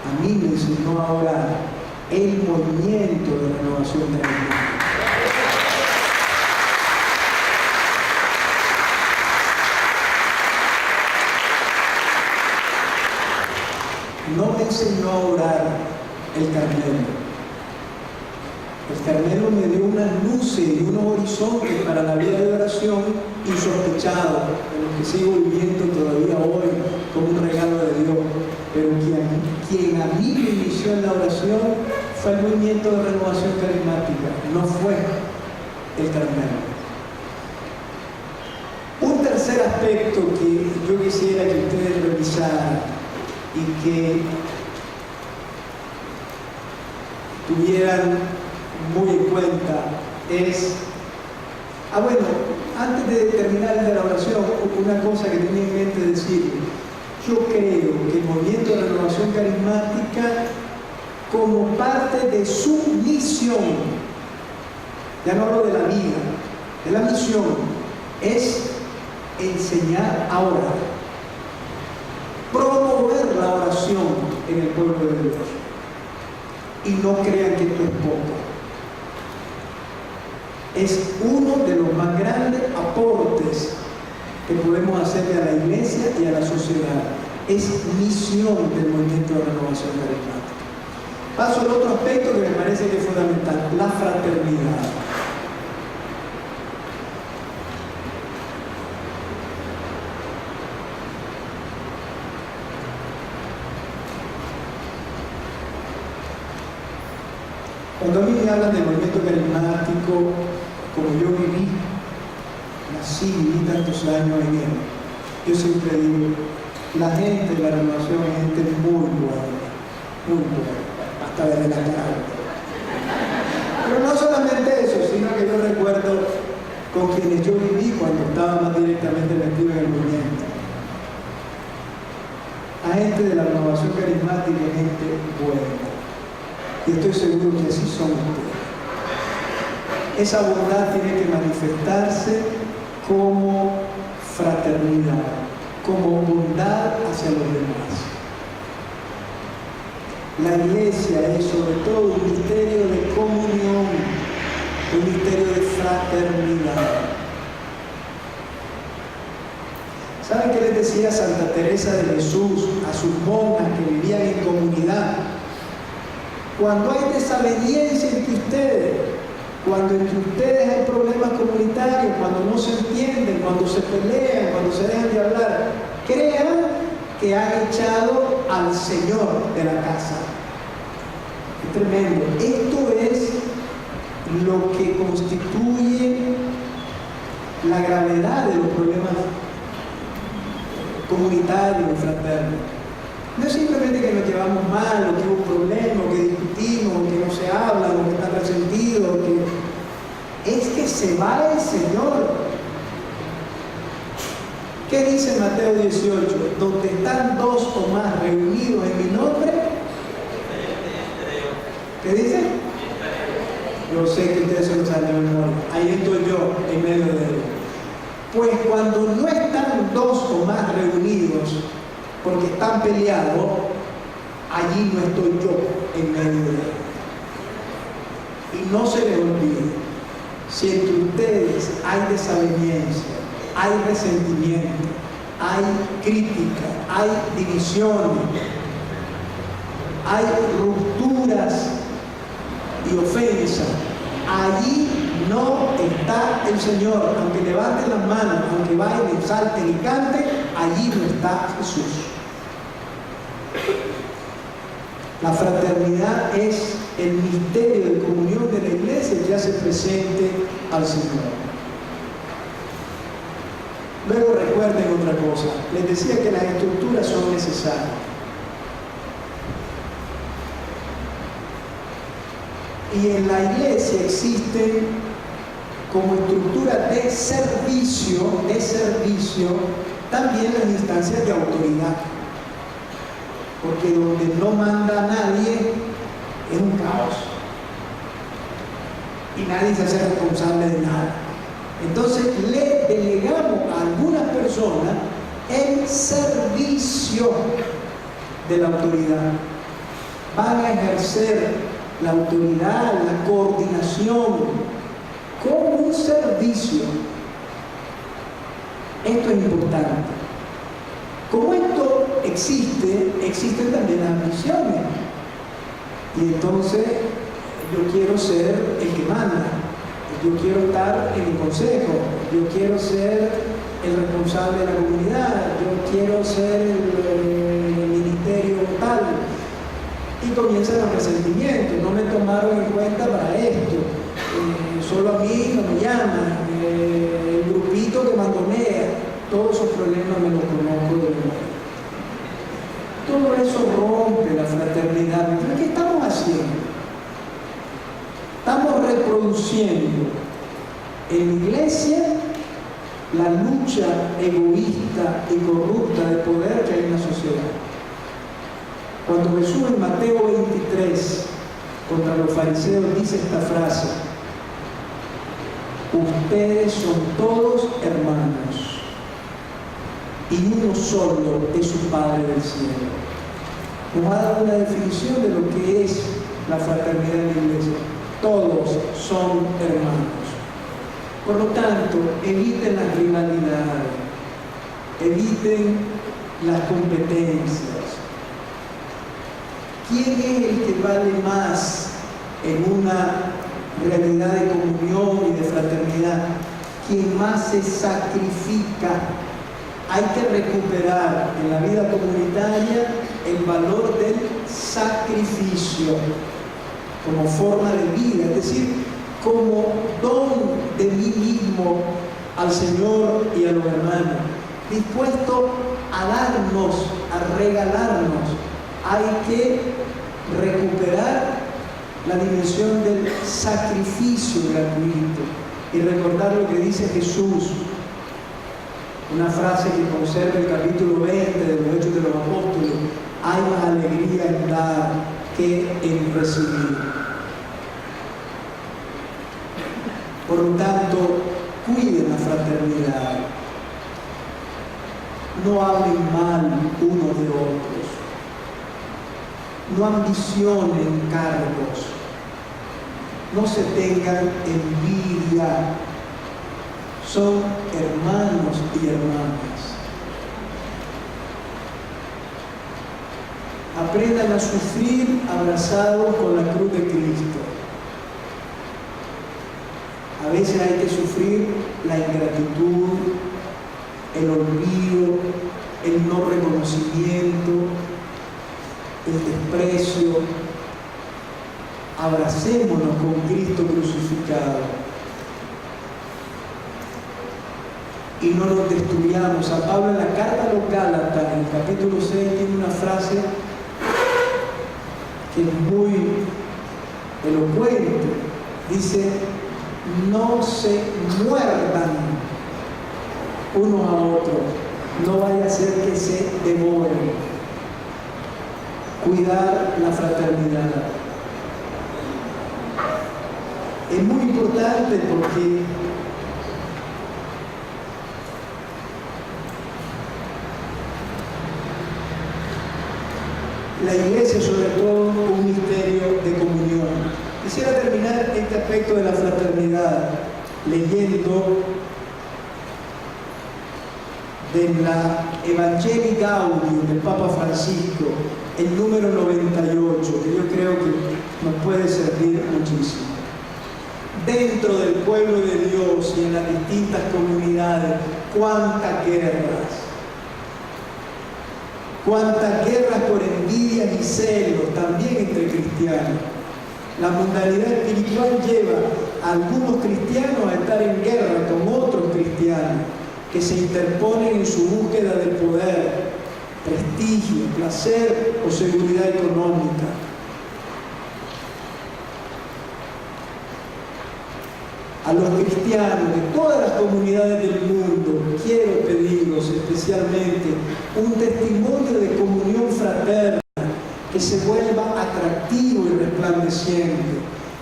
a mí me enseñó a orar el movimiento de renovación de la vida. No me enseñó a orar el Carmelo. El Carmelo me dio unas luces y unos horizontes para la vida de oración insospechados, de los que sigo viviendo todavía hoy como un regalo de Dios. Pero quien a mí me inició en la oración fue el movimiento de renovación carismática, no fue el Carmelo. Un tercer aspecto que yo quisiera que ustedes revisaran y que tuvieran muy en cuenta es, bueno, antes de terminar el de la oración, una cosa que tenía en mente decir: yo creo que el movimiento de renovación carismática, como parte de su misión, ya no hablo de la vida, de la misión, es enseñar a orar, promover la oración en el pueblo de Dios. Y no crean que esto es poco. Es uno de los más grandes aportes que podemos hacerle a la iglesia y a la sociedad. Es misión del movimiento de renovación carismática. Paso al otro aspecto que me parece que es fundamental: la fraternidad. Cuando a mí me hablan del movimiento carismático, como yo viví, nací, viví tantos años en él, yo siempre digo: la gente de la renovación es gente muy buena, hasta desde la cara. Pero no solamente eso, sino que yo recuerdo con quienes yo viví cuando estaba más directamente metido en el movimiento. La gente de la renovación carismática es gente buena. Y estoy seguro que así son ustedes. Esa bondad tiene que manifestarse como fraternidad, como bondad hacia los demás. La iglesia es sobre todo un misterio de comunión, un misterio de fraternidad. ¿Saben qué les decía Santa Teresa de Jesús a sus monjas que vivían en comunidad? Cuando hay desaveniencia entre ustedes, cuando entre ustedes hay problemas comunitarios, cuando no se entienden, cuando se pelean, cuando se dejan de hablar, crean que han echado al Señor de la casa. Es tremendo. Esto es lo que constituye la gravedad de los problemas comunitarios y fraternos. No es simplemente que nos llevamos mal, o que hubo un problema, o que discutimos, o que no se habla, o que está resentido, es que se va el Señor. ¿Qué dice Mateo 18? Donde están dos o más reunidos en mi nombre. ¿Qué dice? Yo sé que ustedes se lo saben de memoria. Ahí estoy yo en medio de ellos. Pues cuando no están dos o más reunidos porque están peleados, allí no estoy yo en medio de ellos. Y no se les olvide, si entre ustedes hay desaveniencia, hay resentimiento, hay crítica, hay divisiones, hay rupturas y ofensas, allí no está el Señor. Aunque levanten las manos, aunque vayan, exalten y canten, allí no está Jesús. La fraternidad es el misterio de comunión de la iglesia que hace presente al Señor. Luego recuerden otra cosa. Les decía que las estructuras son necesarias. Y en la iglesia existen como estructura de servicio, también las instancias de autoridad. Porque donde no manda nadie es un caos. Y nadie se hace responsable de nada. Entonces le delegamos a algunas personas el servicio de la autoridad. Van a ejercer la autoridad, la coordinación, como un servicio. Esto es importante. Como esto existe, existen también las misiones. Y entonces yo quiero ser el que manda, yo quiero estar en el consejo, yo quiero ser el responsable de la comunidad, yo quiero ser el ministerio tal. Y comienzan los resentimientos, no me tomaron en cuenta para esto, solo a mí no me llaman, el grupito que mandonea, todos esos problemas me los conozco de memoria. Todo eso rompe la fraternidad. Entonces, ¿qué estamos haciendo? Estamos reproduciendo en la iglesia la lucha egoísta y corrupta de poder que hay en la sociedad. Cuando Jesús en Mateo 23 contra los fariseos dice esta frase: ustedes son todos hermanos y uno solo es su Padre del cielo. Nos ha dado una definición de lo que es la fraternidad en la iglesia. Todos son hermanos. Por lo tanto, eviten las rivalidades, eviten las competencias. ¿Quién es el que vale más en una realidad de comunión y de fraternidad? Quien más se sacrifica. Hay que recuperar en la vida comunitaria el valor del sacrificio como forma de vida, es decir, como don de mí mismo al Señor y a los hermanos, dispuesto a darnos, a regalarnos. Hay que recuperar la dimensión del sacrificio gratuito y recordar lo que dice Jesús, una frase que conserva el capítulo 20 de los Hechos de los Apóstoles: hay más alegría en dar que en recibir. Por lo tanto, cuiden la fraternidad. No hablen mal unos de otros. No ambicionen cargos. No se tengan envidia. Son hermanos y hermanas. Aprendan a sufrir abrazados con la cruz de Cristo. A veces hay que sufrir la ingratitud, el olvido, el no reconocimiento, el desprecio. Abracémonos con Cristo crucificado. Y no nos destruyamos. San Pablo en la carta a los Gálatas, en el capítulo 6, tiene una frase que es muy elocuente. Dice: no se muerdan unos a otros, no vaya a ser que se devoren. Cuidar la fraternidad es muy importante, porque la iglesia es sobre todo un misterio de comunión. Quisiera terminar este aspecto de la fraternidad leyendo de la Evangelii Gaudium del Papa Francisco, el número 98, que yo creo que nos puede servir muchísimo. Dentro del pueblo de Dios y en las distintas comunidades, cuántas guerras, Cuántas guerras por envidias y celos, también entre cristianos. La mundanalidad espiritual lleva a algunos cristianos a estar en guerra con otros cristianos que se interponen en su búsqueda de poder, prestigio, placer o seguridad económica. A los cristianos de todas las comunidades del mundo, quiero pedirles especialmente un testimonio de comunión fraterna que se vuelva atractivo y resplandeciente,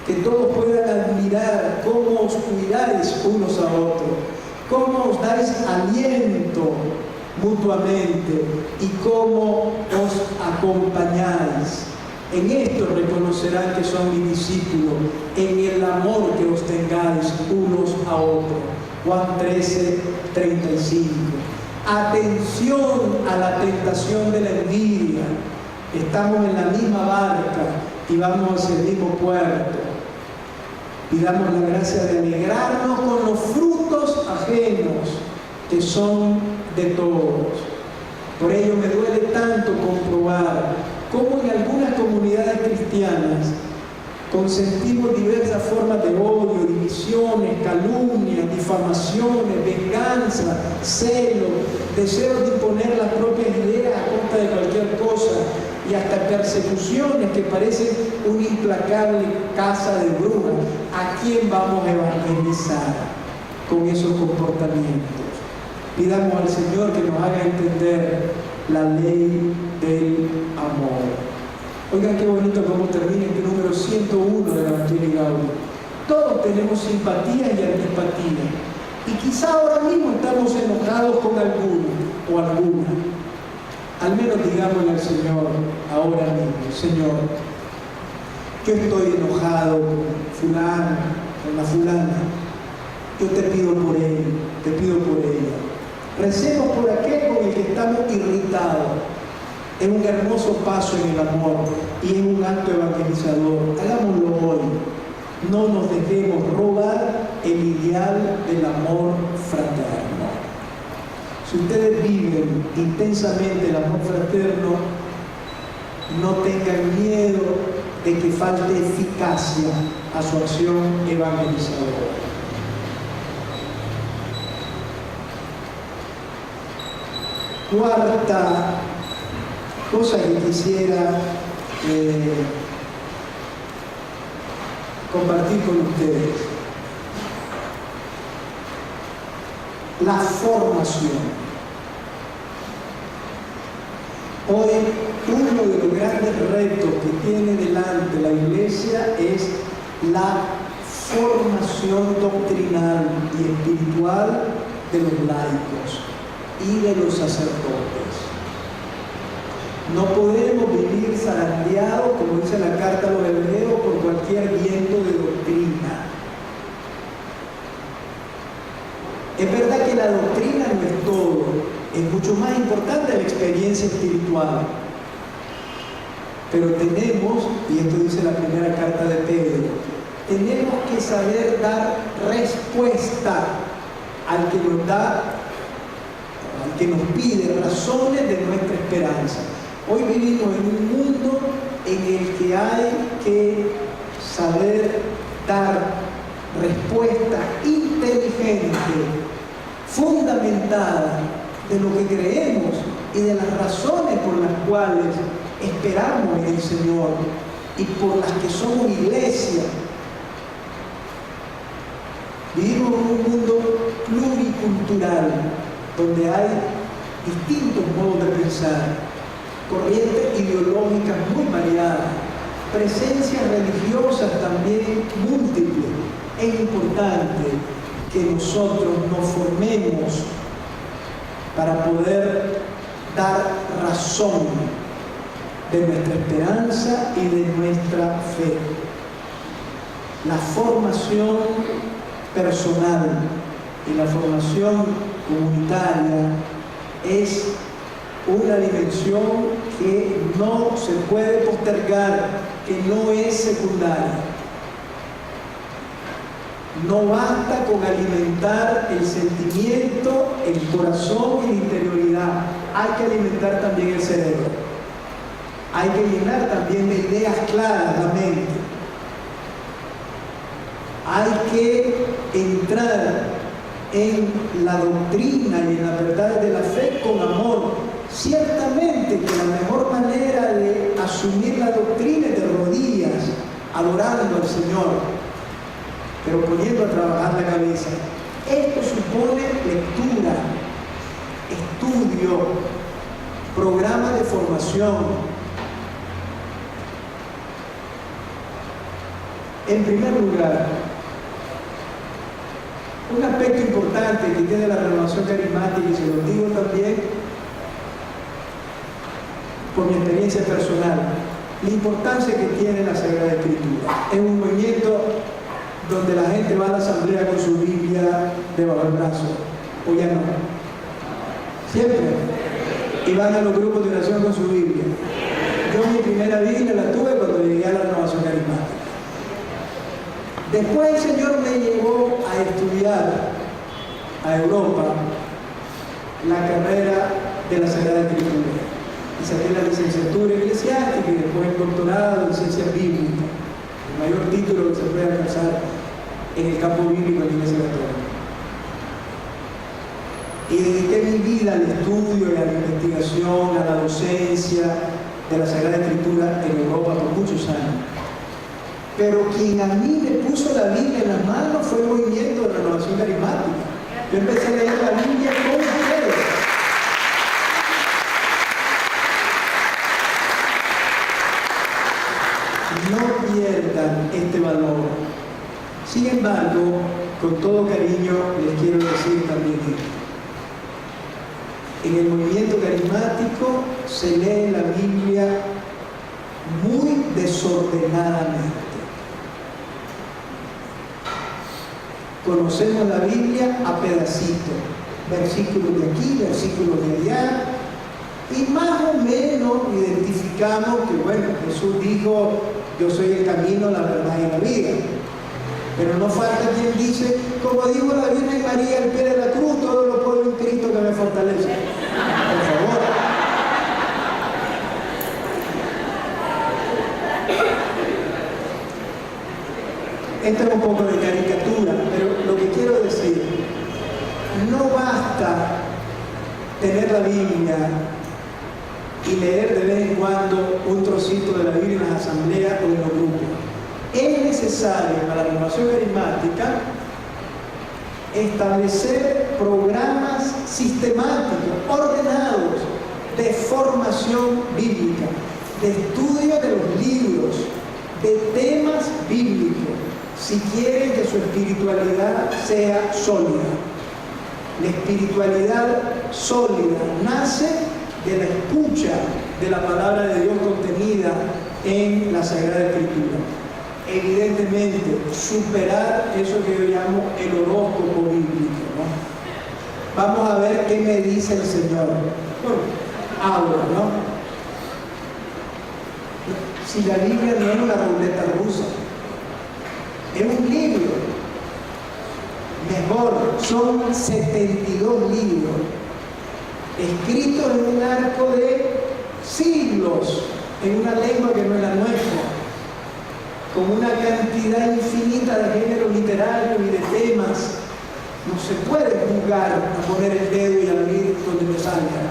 que todos puedan admirar cómo os cuidáis unos a otros, cómo os dais aliento mutuamente y cómo os acompañáis. En esto reconocerán que son mis discípulos, en el amor que os tengáis unos a otros. Juan 13, 35. Atención a la tentación de la envidia. Estamos en la misma barca y vamos hacia el mismo puerto. Pidamos la gracia de alegrarnos con los frutos ajenos que son de todos. Por ello me duele tanto comprobar cómo en algunas comunidades cristianas consentimos diversas formas de odio, divisiones, calumnias, difamaciones, venganza, celo, deseos de imponer las propias ideas a costa de cualquier cosa y hasta persecuciones que parecen una implacable caza de brujas. ¿A quién vamos a evangelizar con esos comportamientos? Pidamos al Señor que nos haga entender la ley del amor. Oigan qué bonito cómo termina este número 101 del Evangelio Gaudium. Todos tenemos simpatía y antipatía. Y quizá ahora mismo estamos enojados con alguno o alguna. Al menos digámosle al Señor ahora mismo: Señor, yo estoy enojado con fulano, con la fulana. Yo te pido por él, te pido por ella. Recemos por aquel con el que estamos irritados. Es un hermoso paso en el amor y es un acto evangelizador. Hagámoslo hoy. No nos dejemos robar el ideal del amor fraterno. Si ustedes viven intensamente el amor fraterno, no tengan miedo de que falte eficacia a su acción evangelizadora. Cuarta cosa que quisiera compartir con ustedes: la formación. Hoy uno de los grandes retos que tiene delante la Iglesia es la formación doctrinal y espiritual de los laicos y de los sacerdotes. No podemos vivir zarandeados, como dice la carta a los hebreos, por cualquier viento de doctrina. Es verdad que la doctrina no es todo, es mucho más importante la experiencia espiritual. Pero tenemos, y esto dice la primera carta de Pedro, tenemos que saber dar respuesta al que nos da, al que nos pide razones de nuestra esperanza. Hoy vivimos en un mundo en el que hay que saber dar respuesta inteligente, fundamentada de lo que creemos y de las razones por las cuales esperamos en el Señor y por las que somos iglesia. Vivimos en un mundo pluricultural donde hay distintos modos de pensar, corrientes ideológicas muy variadas, presencias religiosas también múltiples. Es importante que nosotros nos formemos para poder dar razón de nuestra esperanza y de nuestra fe. La formación personal y la formación comunitaria es una dimensión que no se puede postergar, que no es secundaria. No basta con alimentar el sentimiento, el corazón y la interioridad. hay que alimentar también el cerebro. Hay que llenar también de ideas claras la mente. Hay que entrar en la doctrina y en las verdades de la fe con amor. Ciertamente que la mejor manera de asumir la doctrina es de rodillas, adorando al Señor, pero poniendo a trabajar la cabeza. Esto supone lectura, estudio, programa de formación. En primer lugar, un aspecto importante que tiene la renovación carismática, y se lo digo también por mi experiencia personal, la importancia que tiene la Sagrada Escritura. Es un movimiento donde la gente va a la asamblea con su Biblia debajo del brazo, o ya no. Siempre. Y van a los grupos de oración con su Biblia. Yo mi primera Biblia la tuve cuando llegué a la renovación carismática. Después el Señor me llevó a estudiar a Europa la carrera de la Sagrada Escritura. Y saqué la licenciatura eclesiástica y después el doctorado en ciencias bíblicas, el mayor título que se puede alcanzar en el campo bíblico de la Iglesia Católica. Y dediqué mi vida al estudio y a la investigación, a la docencia de la Sagrada Escritura en Europa por muchos años. Pero quien a mí me puso la Biblia en las manos fue el movimiento de renovación carismática. Yo empecé a leer la Biblia con ustedes. No pierdan este valor. Sin embargo, con todo cariño les quiero decir también esto. En el movimiento carismático se lee la Biblia muy desordenadamente. Conocemos la Biblia a pedacitos, versículos de aquí, versículos de allá, y más o menos identificamos que, bueno, Jesús dijo, yo soy el camino, la verdad y la vida. Pero no falta quien dice, como dijo la Virgen María al pie de la cruz, todo lo puedo en Cristo que me fortalece. Por favor. Esto es un poco de caricatura, pero lo que quiero decir, no basta tener la Biblia y leer de vez en cuando un trocito de la Biblia en las asambleas o en los grupos. Es necesario para la renovación carismática establecer programas sistemáticos, ordenados, de formación bíblica, de estudio de los libros, de temas bíblicos, si quieren que su espiritualidad sea sólida. La espiritualidad sólida nace de la escucha de la palabra de Dios contenida en la Sagrada Escritura. Evidentemente, superar eso que yo llamo el horóscopo bíblico, ¿no? Vamos a ver qué me dice el Señor. Bueno, ahora, ¿no? Si la Biblia no es una ruleta rusa, es un libro. Mejor, son 72 libros escritos en un arco de siglos, en una lengua que no es la nuestra, con una cantidad infinita de géneros literarios y de temas. No se puede jugar a poner el dedo y a abrir donde te salga.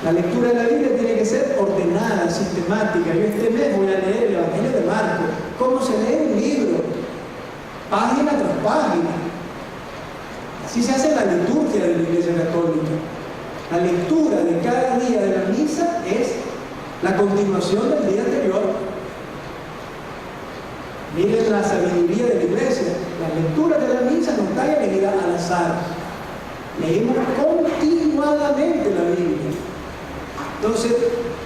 La lectura de la Biblia tiene que ser ordenada, sistemática. Yo este mes voy a leer el Evangelio de Marcos. ¿Cómo se lee un libro? Página tras página. Así se hace la liturgia de la Iglesia Católica. La lectura de cada día de la misa es la continuación del día anterior. Miren la sabiduría de la Iglesia. La lectura de la misa no está elegida al azar. Leemos continuadamente la Biblia. Entonces,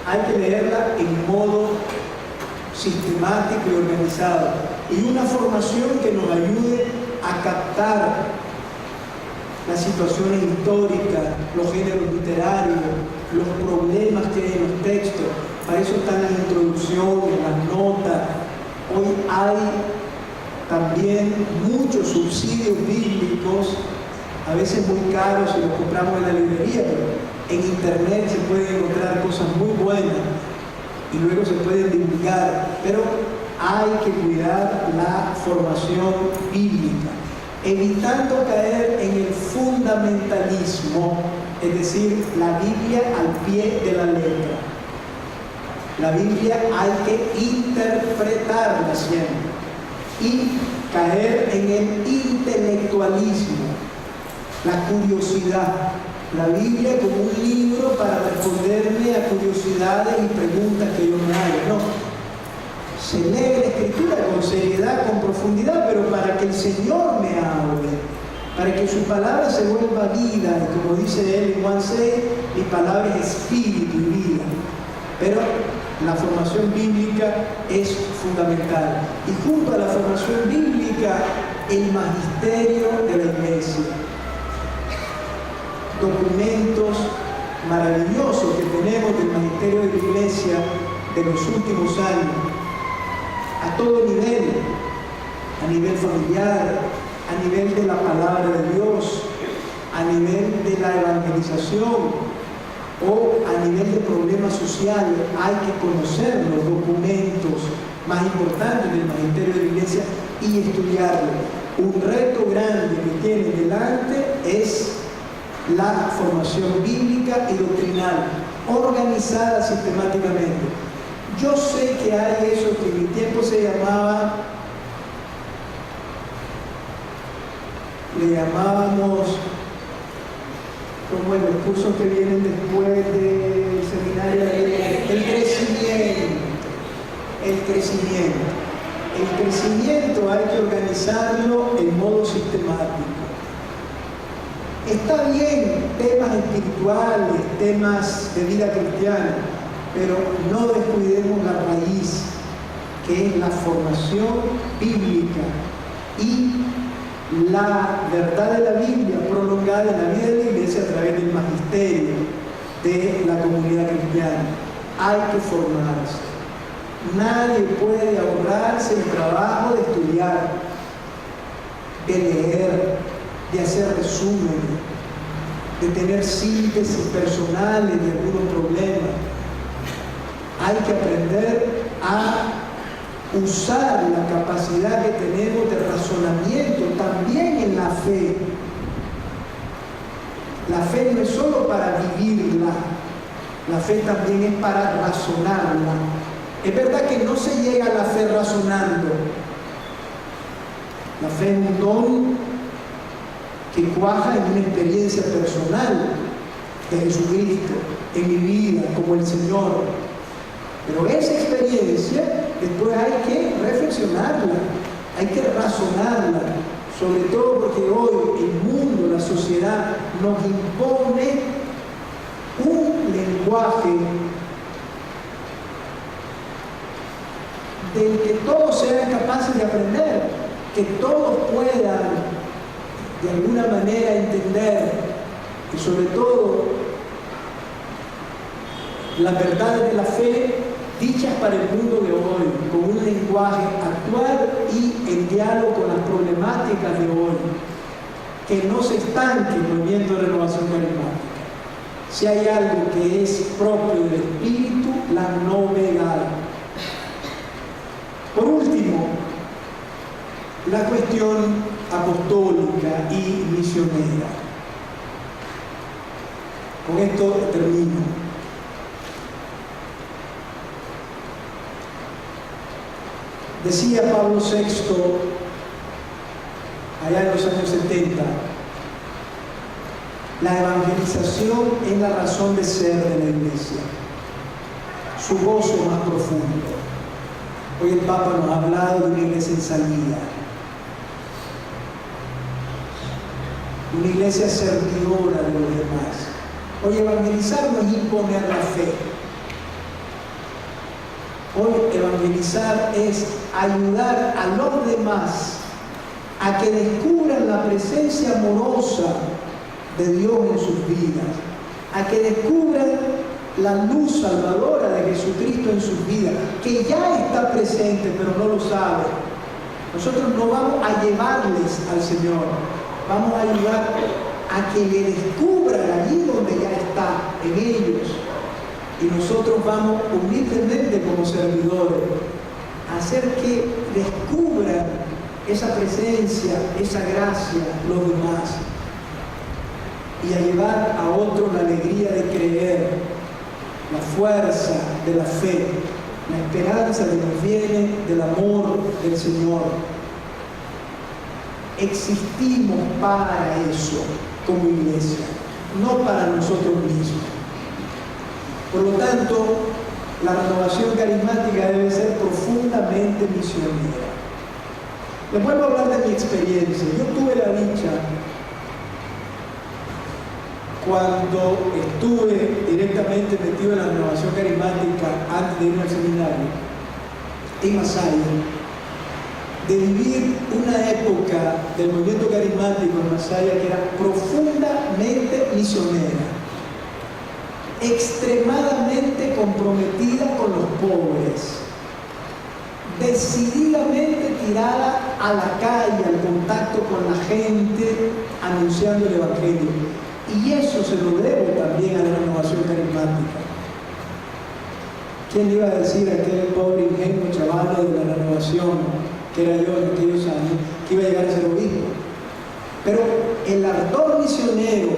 hay que leerla en modo sistemático y organizado. Y una formación que nos ayude a captar las situaciones históricas, los géneros literarios, los problemas que hay en los textos. Para eso están las introducciones, las notas. Hoy hay también muchos subsidios bíblicos, a veces muy caros si los compramos en la librería, pero En internet se pueden encontrar cosas muy buenas y luego se pueden divulgar, pero hay que cuidar la formación bíblica, evitando caer en el fundamentalismo, es decir, la Biblia al pie de la letra. La Biblia hay que interpretarla siempre y caer en el intelectualismo, la curiosidad. La Biblia como un libro para responderme a curiosidades y preguntas que yo me hago. No. Se lee la Escritura con seriedad, con profundidad, pero para que el Señor me hable, para que su palabra se vuelva vida, y como dice él en Juan 6, mi palabra es espíritu y vida. Pero la formación bíblica es fundamental. Y junto a la formación bíblica, el magisterio de la iglesia. Documentos maravillosos que tenemos del magisterio de la iglesia de los últimos años, a todo nivel, a nivel familiar, a nivel de la palabra de Dios, a nivel de la evangelización o a nivel de problemas sociales. Hay que conocer los documentos más importantes del magisterio de la iglesia y estudiarlo. Un reto grande que tiene delante es la formación bíblica y doctrinal, organizada sistemáticamente. Yo sé que hay eso que en mi tiempo se llamaba, le llamábamos, como en los cursos que vienen después del seminario, el crecimiento. El crecimiento hay que organizarlo en modo sistemático. Está bien temas espirituales, temas de vida cristiana, pero no descuidemos la raíz, que es la formación bíblica y la verdad de la Biblia prolongada en la vida de la iglesia a través del magisterio de la comunidad cristiana. Hay que formarse. Nadie puede ahorrarse el trabajo de estudiar, de leer, de hacer resúmenes, de tener síntesis personales de algunos problemas. Hay que aprender a usar la capacidad que tenemos de razonamiento también en la fe. La fe no es solo para vivirla, la fe también es para razonarla. Es verdad que no se llega a la fe razonando. La fe es un don que cuaja en una experiencia personal de Jesucristo en mi vida como el Señor. Pero esa experiencia después hay que reflexionarla, hay que razonarla, sobre todo porque hoy el mundo, la sociedad nos impone un lenguaje del que todos sean capaces de aprender, que todos puedan de alguna manera entender, y sobre todo las verdades de la fe dichas para el mundo de hoy, con un lenguaje actual y en diálogo con las problemáticas de hoy, que no se estanque el movimiento de renovación carismática. Si hay algo que es propio del Espíritu, la novedad. Por último, la cuestión apostólica y misionera. Con esto termino. Decía Pablo VI, allá en los años 70, la evangelización es la razón de ser de la iglesia, su gozo más profundo. Hoy el Papa nos ha hablado de una iglesia en salida, una iglesia servidora de los demás. Hoy evangelizar no es imponer la fe. Hoy evangelizar es ayudar a los demás a que descubran la presencia amorosa de Dios en sus vidas, a que descubran la luz salvadora de Jesucristo en sus vidas, que ya está presente pero no lo saben. Nosotros no vamos a llevarles al Señor, vamos a ayudar a que le descubran allí donde ya está, en ellos. Y nosotros vamos humildemente como servidores a hacer que descubran esa presencia, esa gracia, los demás. Y a llevar a otros la alegría de creer, la fuerza de la fe, la esperanza que nos viene del amor del Señor. Existimos para eso como iglesia, no para nosotros mismos. Por lo tanto, la renovación carismática debe ser profundamente misionera. Les vuelvo a hablar de mi experiencia. Yo tuve la dicha, cuando estuve directamente metido en la renovación carismática antes de irme al seminario, en Masaya, de vivir una época del movimiento carismático en Masaya que era profundamente misionera, extremadamente comprometida con los pobres, decididamente tirada a la calle, al contacto con la gente, anunciando el Evangelio. Y eso se lo debo también a la renovación carismática. ¿Quién iba a decir a aquel pobre ingenuo chaval de la renovación, que era yo en aquellos años, que iba a llegar a ser obispo? Pero el ardor misionero,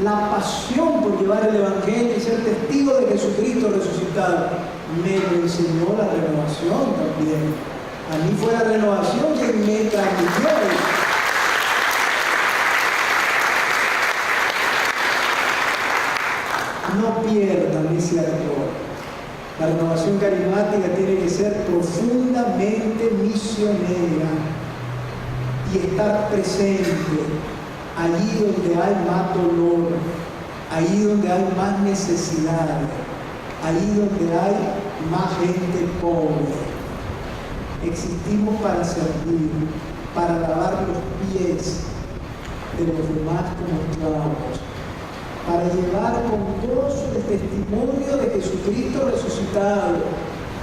la pasión por llevar el Evangelio y ser testigo de Jesucristo resucitado, me lo enseñó la renovación también. A mí fue la renovación quien me transmitió eso. No pierdan ese ardor. La renovación carismática tiene que ser profundamente misionera y estar presente allí donde hay más dolor, allí donde hay más necesidad, allí donde hay más gente pobre. Existimos para servir, para lavar los pies de los demás como esclavos, para llevar con gozo el testimonio de Jesucristo resucitado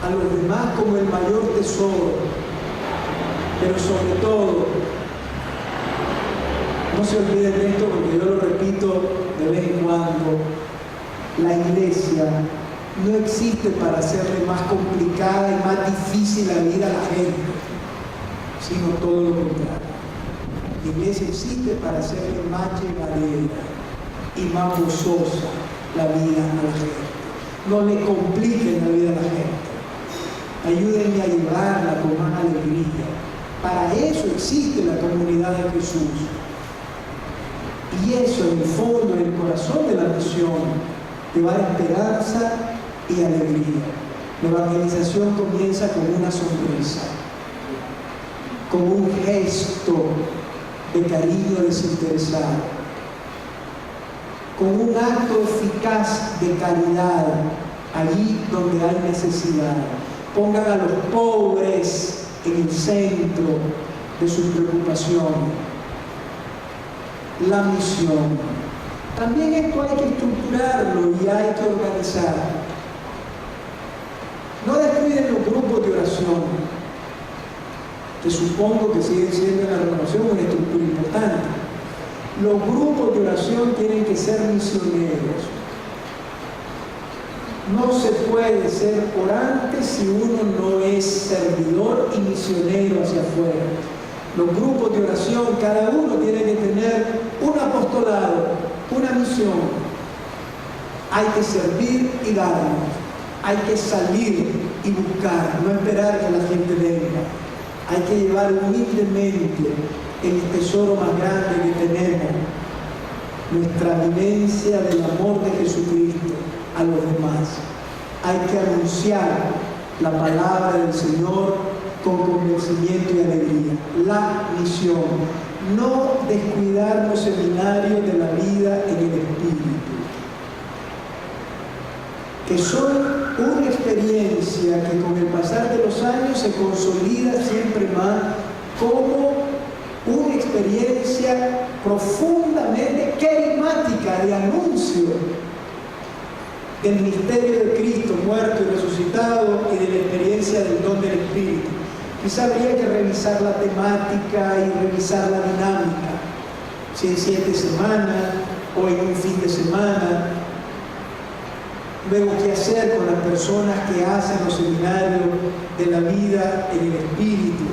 a los demás como el mayor tesoro. Pero sobre todo, no se olviden de esto porque yo lo repito de vez en cuando, la iglesia no existe para hacerle más complicada y más difícil la vida a la gente, sino todo lo contrario. La iglesia existe para hacerle más llevadera y más gozosa la vida a la gente. No le compliquen la vida a la gente. Ayúdenme a llevarla con más alegría. Para eso existe la comunidad de Jesús. Y eso en el fondo, en el corazón de la misión, te va a dar esperanza y alegría. La evangelización comienza con una sonrisa, con un gesto de cariño desinteresado, con un acto eficaz de caridad allí donde hay necesidad. Pongan a los pobres en el centro de sus preocupaciones. La misión. También esto hay que estructurarlo y hay que organizar. No descuiden los grupos de oración, que supongo que siguen siendo en la renovación una estructura importante. Los grupos de oración tienen que ser misioneros. No se puede ser orante si uno no es servidor y misionero hacia afuera. Los grupos de oración, cada uno tiene que tener un apostolado, una misión. Hay que servir y darnos. Hay que salir y buscar, no esperar que la gente venga. Hay que llevar humildemente el tesoro más grande que tenemos, nuestra vivencia del amor de Jesucristo a los demás. Hay que anunciar la palabra del Señor con convencimiento y alegría. La misión. No descuidar los seminarios de la vida en el Espíritu, que son una experiencia que con el pasar de los años se consolida siempre más como una experiencia profundamente carismática de anuncio del misterio de Cristo muerto y resucitado y de la experiencia del don del Espíritu. Quizá habría que revisar la temática y revisar la dinámica, si en 7 semanas o en un fin de semana. Luego, qué hacer con las personas que hacen los seminarios de la vida en el Espíritu.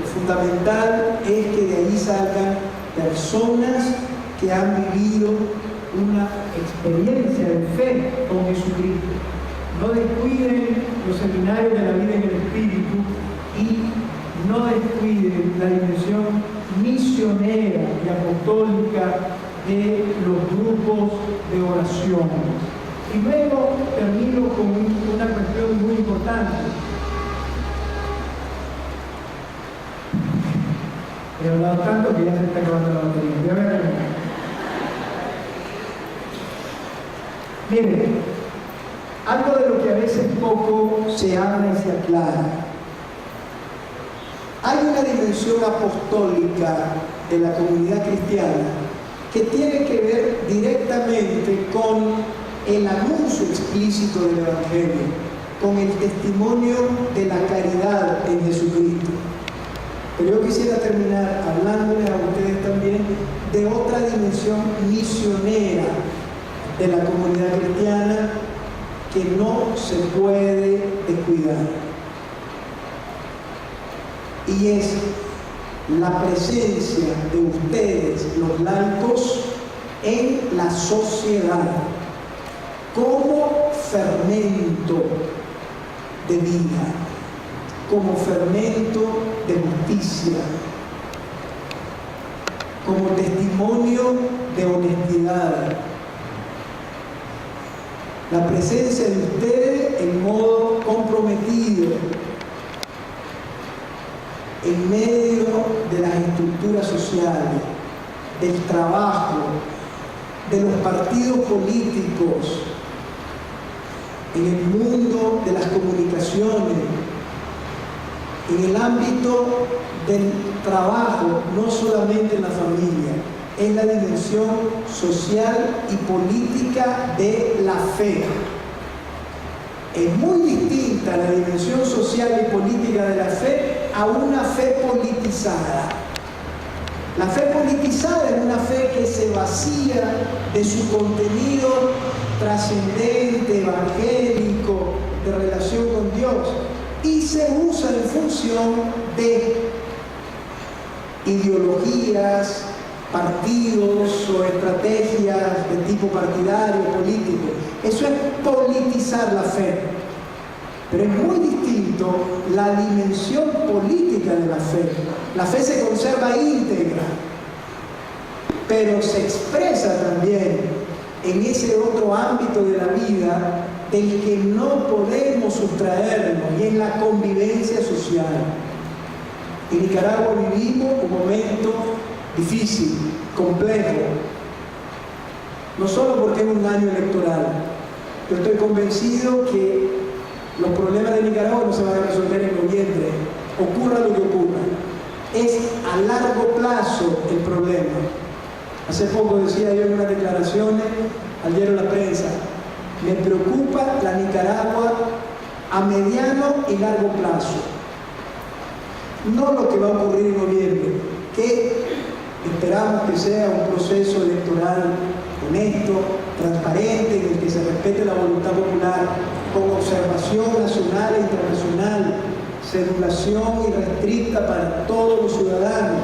Lo fundamental es que de ahí salgan personas que han vivido una experiencia de fe con Jesucristo. No descuiden los seminarios de la vida en el Espíritu y no descuiden la dimensión misionera y apostólica de los grupos de oración. Y luego termino con una cuestión muy importante. He hablado tanto que ya se está acabando la batería. Voy a terminar. Miren, algo de lo que a veces poco se habla y se aclara. Hay una dimensión apostólica de la comunidad cristiana que tiene que ver directamente con el anuncio explícito del Evangelio, con el testimonio de la caridad en Jesucristo. Pero yo quisiera terminar hablándoles a ustedes también de otra dimensión misionera de la comunidad cristiana que no se puede descuidar. Y es la presencia de ustedes, los laicos, en la sociedad como fermento de vida, como fermento de justicia, como testimonio de honestidad. La presencia de ustedes en modo comprometido, en medio de las estructuras sociales, del trabajo, de los partidos políticos, en el mundo de las comunicaciones, en el ámbito del trabajo, no solamente en la familia, es la dimensión social y política de la fe. Es muy distinta la dimensión social y política de la fe a una fe politizada. La fe politizada es una fe que se vacía de su contenido trascendente, evangélico, de relación con Dios, y se usa en función de ideologías, partidos o estrategias de tipo partidario, político. Eso es politizar la fe. Pero es muy distinto la dimensión política de la fe. La fe se conserva íntegra, pero se expresa también en ese otro ámbito de la vida del que no podemos sustraernos, y en la convivencia social. En Nicaragua vivimos un momento difícil, complejo, no solo porque es un año electoral. Yo estoy convencido que los problemas de Nicaragua no se van a resolver en noviembre, ocurra lo que ocurra. Es a largo plazo el problema. Hace poco decía yo en unas declaraciones al diario La Prensa, me preocupa la Nicaragua a mediano y largo plazo. No lo que va a ocurrir en noviembre, que esperamos que sea un proceso electoral honesto, transparente, en el que se respete la voluntad popular, con observación nacional e internacional, cedulación irrestricta para todos los ciudadanos,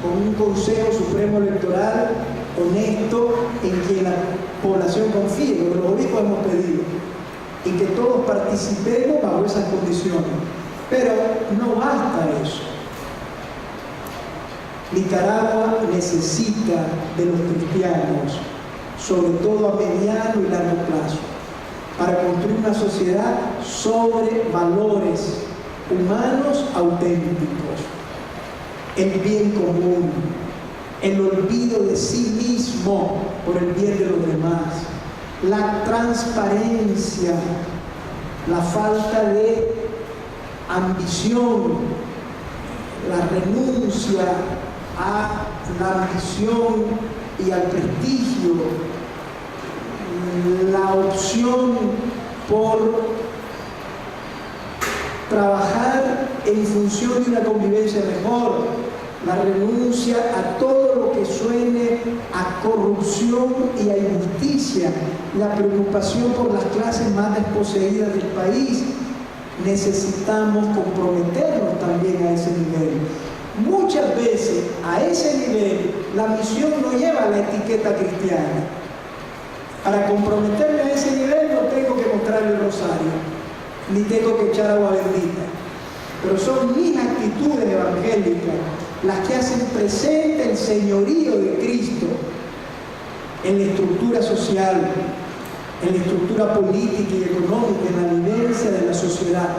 con un Consejo Supremo Electoral honesto en quien la población confíe, lo que los obispos hemos pedido, y que todos participemos bajo esas condiciones. Pero no basta eso. Nicaragua necesita de los cristianos, sobre todo a mediano y largo plazo, para construir una sociedad sobre valores humanos auténticos, el bien común, el olvido de sí mismo por el bien de los demás, la transparencia, la falta de ambición, la renuncia a la ambición y al prestigio, la opción por trabajar en función de una convivencia mejor, la renuncia a todo lo que suene a corrupción y a injusticia, la preocupación por las clases más desposeídas del país. Necesitamos comprometernos también a ese nivel. Muchas veces a ese nivel la misión no lleva la etiqueta cristiana. Para comprometerme a ese nivel no tengo que mostrar el rosario, ni tengo que echar agua bendita. Pero son mis actitudes evangélicas las que hacen presente el señorío de Cristo en la estructura social, en la estructura política y económica, en la vivencia de la sociedad.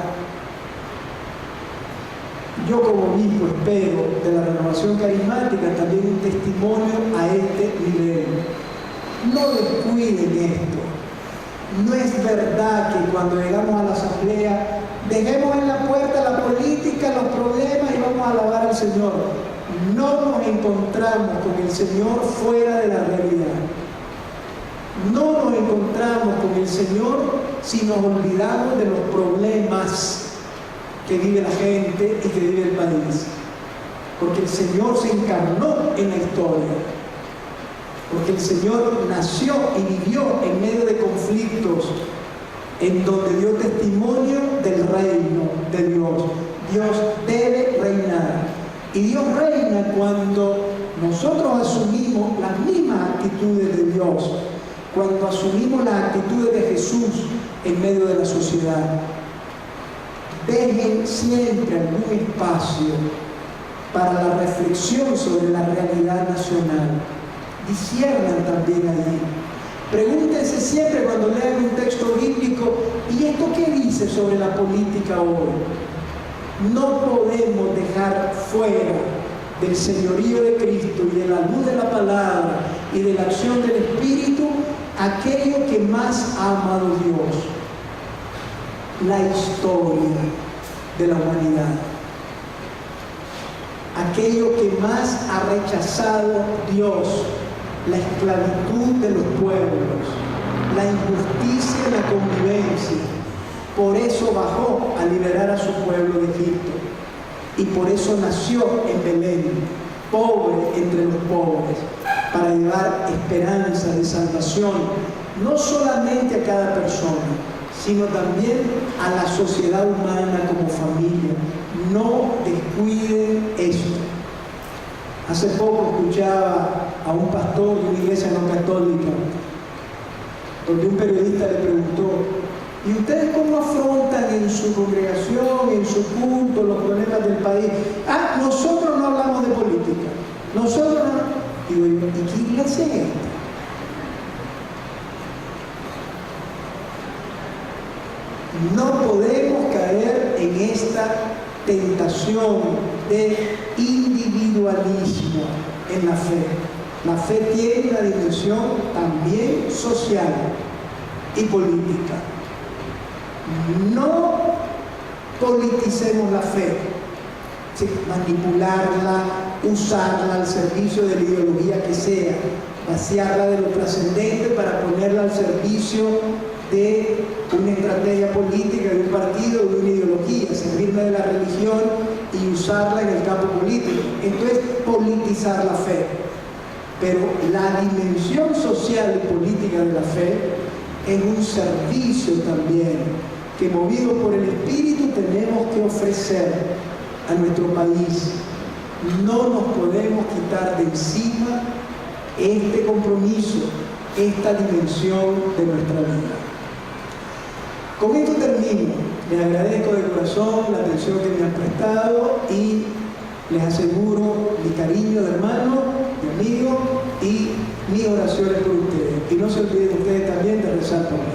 Yo como obispo espero de la renovación carismática también un testimonio a este nivel. No descuiden esto. No es verdad que cuando llegamos a la asamblea dejemos en la puerta la política, los problemas y vamos a alabar al Señor. No nos encontramos con el Señor fuera de la realidad. No nos encontramos con el Señor si nos olvidamos de los problemas que vive la gente y que vive el país. Porque el Señor se encarnó en la historia. Porque el Señor nació y vivió en medio de conflictos en donde dio testimonio del reino de Dios. Dios debe reinar. Y Dios reina cuando nosotros asumimos las mismas actitudes de Dios, cuando asumimos las actitudes de Jesús en medio de la sociedad. Dejen siempre algún espacio para la reflexión sobre la realidad nacional. Disciernan también allí. Pregúntense siempre cuando lean un texto bíblico, ¿y esto qué dice sobre la política hoy? No podemos dejar fuera del señorío de Cristo y de la luz de la palabra y de la acción del Espíritu aquello que más ha amado Dios, la historia de la humanidad, aquello que más ha rechazado Dios, la esclavitud de los pueblos, la injusticia y la convivencia. Por eso bajó a liberar a su pueblo de Egipto y por eso nació en Belén, pobre entre los pobres, para llevar esperanza de salvación no solamente a cada persona, sino también a la sociedad humana como familia. No descuiden esto. Hace poco escuchaba a un pastor de una iglesia no católica, donde un periodista le preguntó: ¿y ustedes cómo afrontan en su congregación, en su culto, los problemas del país? Nosotros no hablamos de política. Nosotros no. Digo, ¿y qué iglesia es esta? No podemos caer en esta tentación de individualismo en la fe. La fe tiene una dimensión también social y política. No politicemos la fe, manipularla, usarla al servicio de la ideología que sea, vaciarla de lo trascendente para ponerla al servicio de una estrategia política, de un partido, de una ideología, servirme de la religión y usarla en el campo político. Entonces, politizar la fe. Pero la dimensión social y política de la fe es un servicio también que, movidos por el Espíritu, tenemos que ofrecer a nuestro país. No nos podemos quitar de encima este compromiso, esta dimensión de nuestra vida. Con esto termino. Les agradezco de corazón la atención que me han prestado y les aseguro mi cariño de hermano, de amigo y mis oraciones por ustedes. Y no se olviden ustedes también de rezar por mí.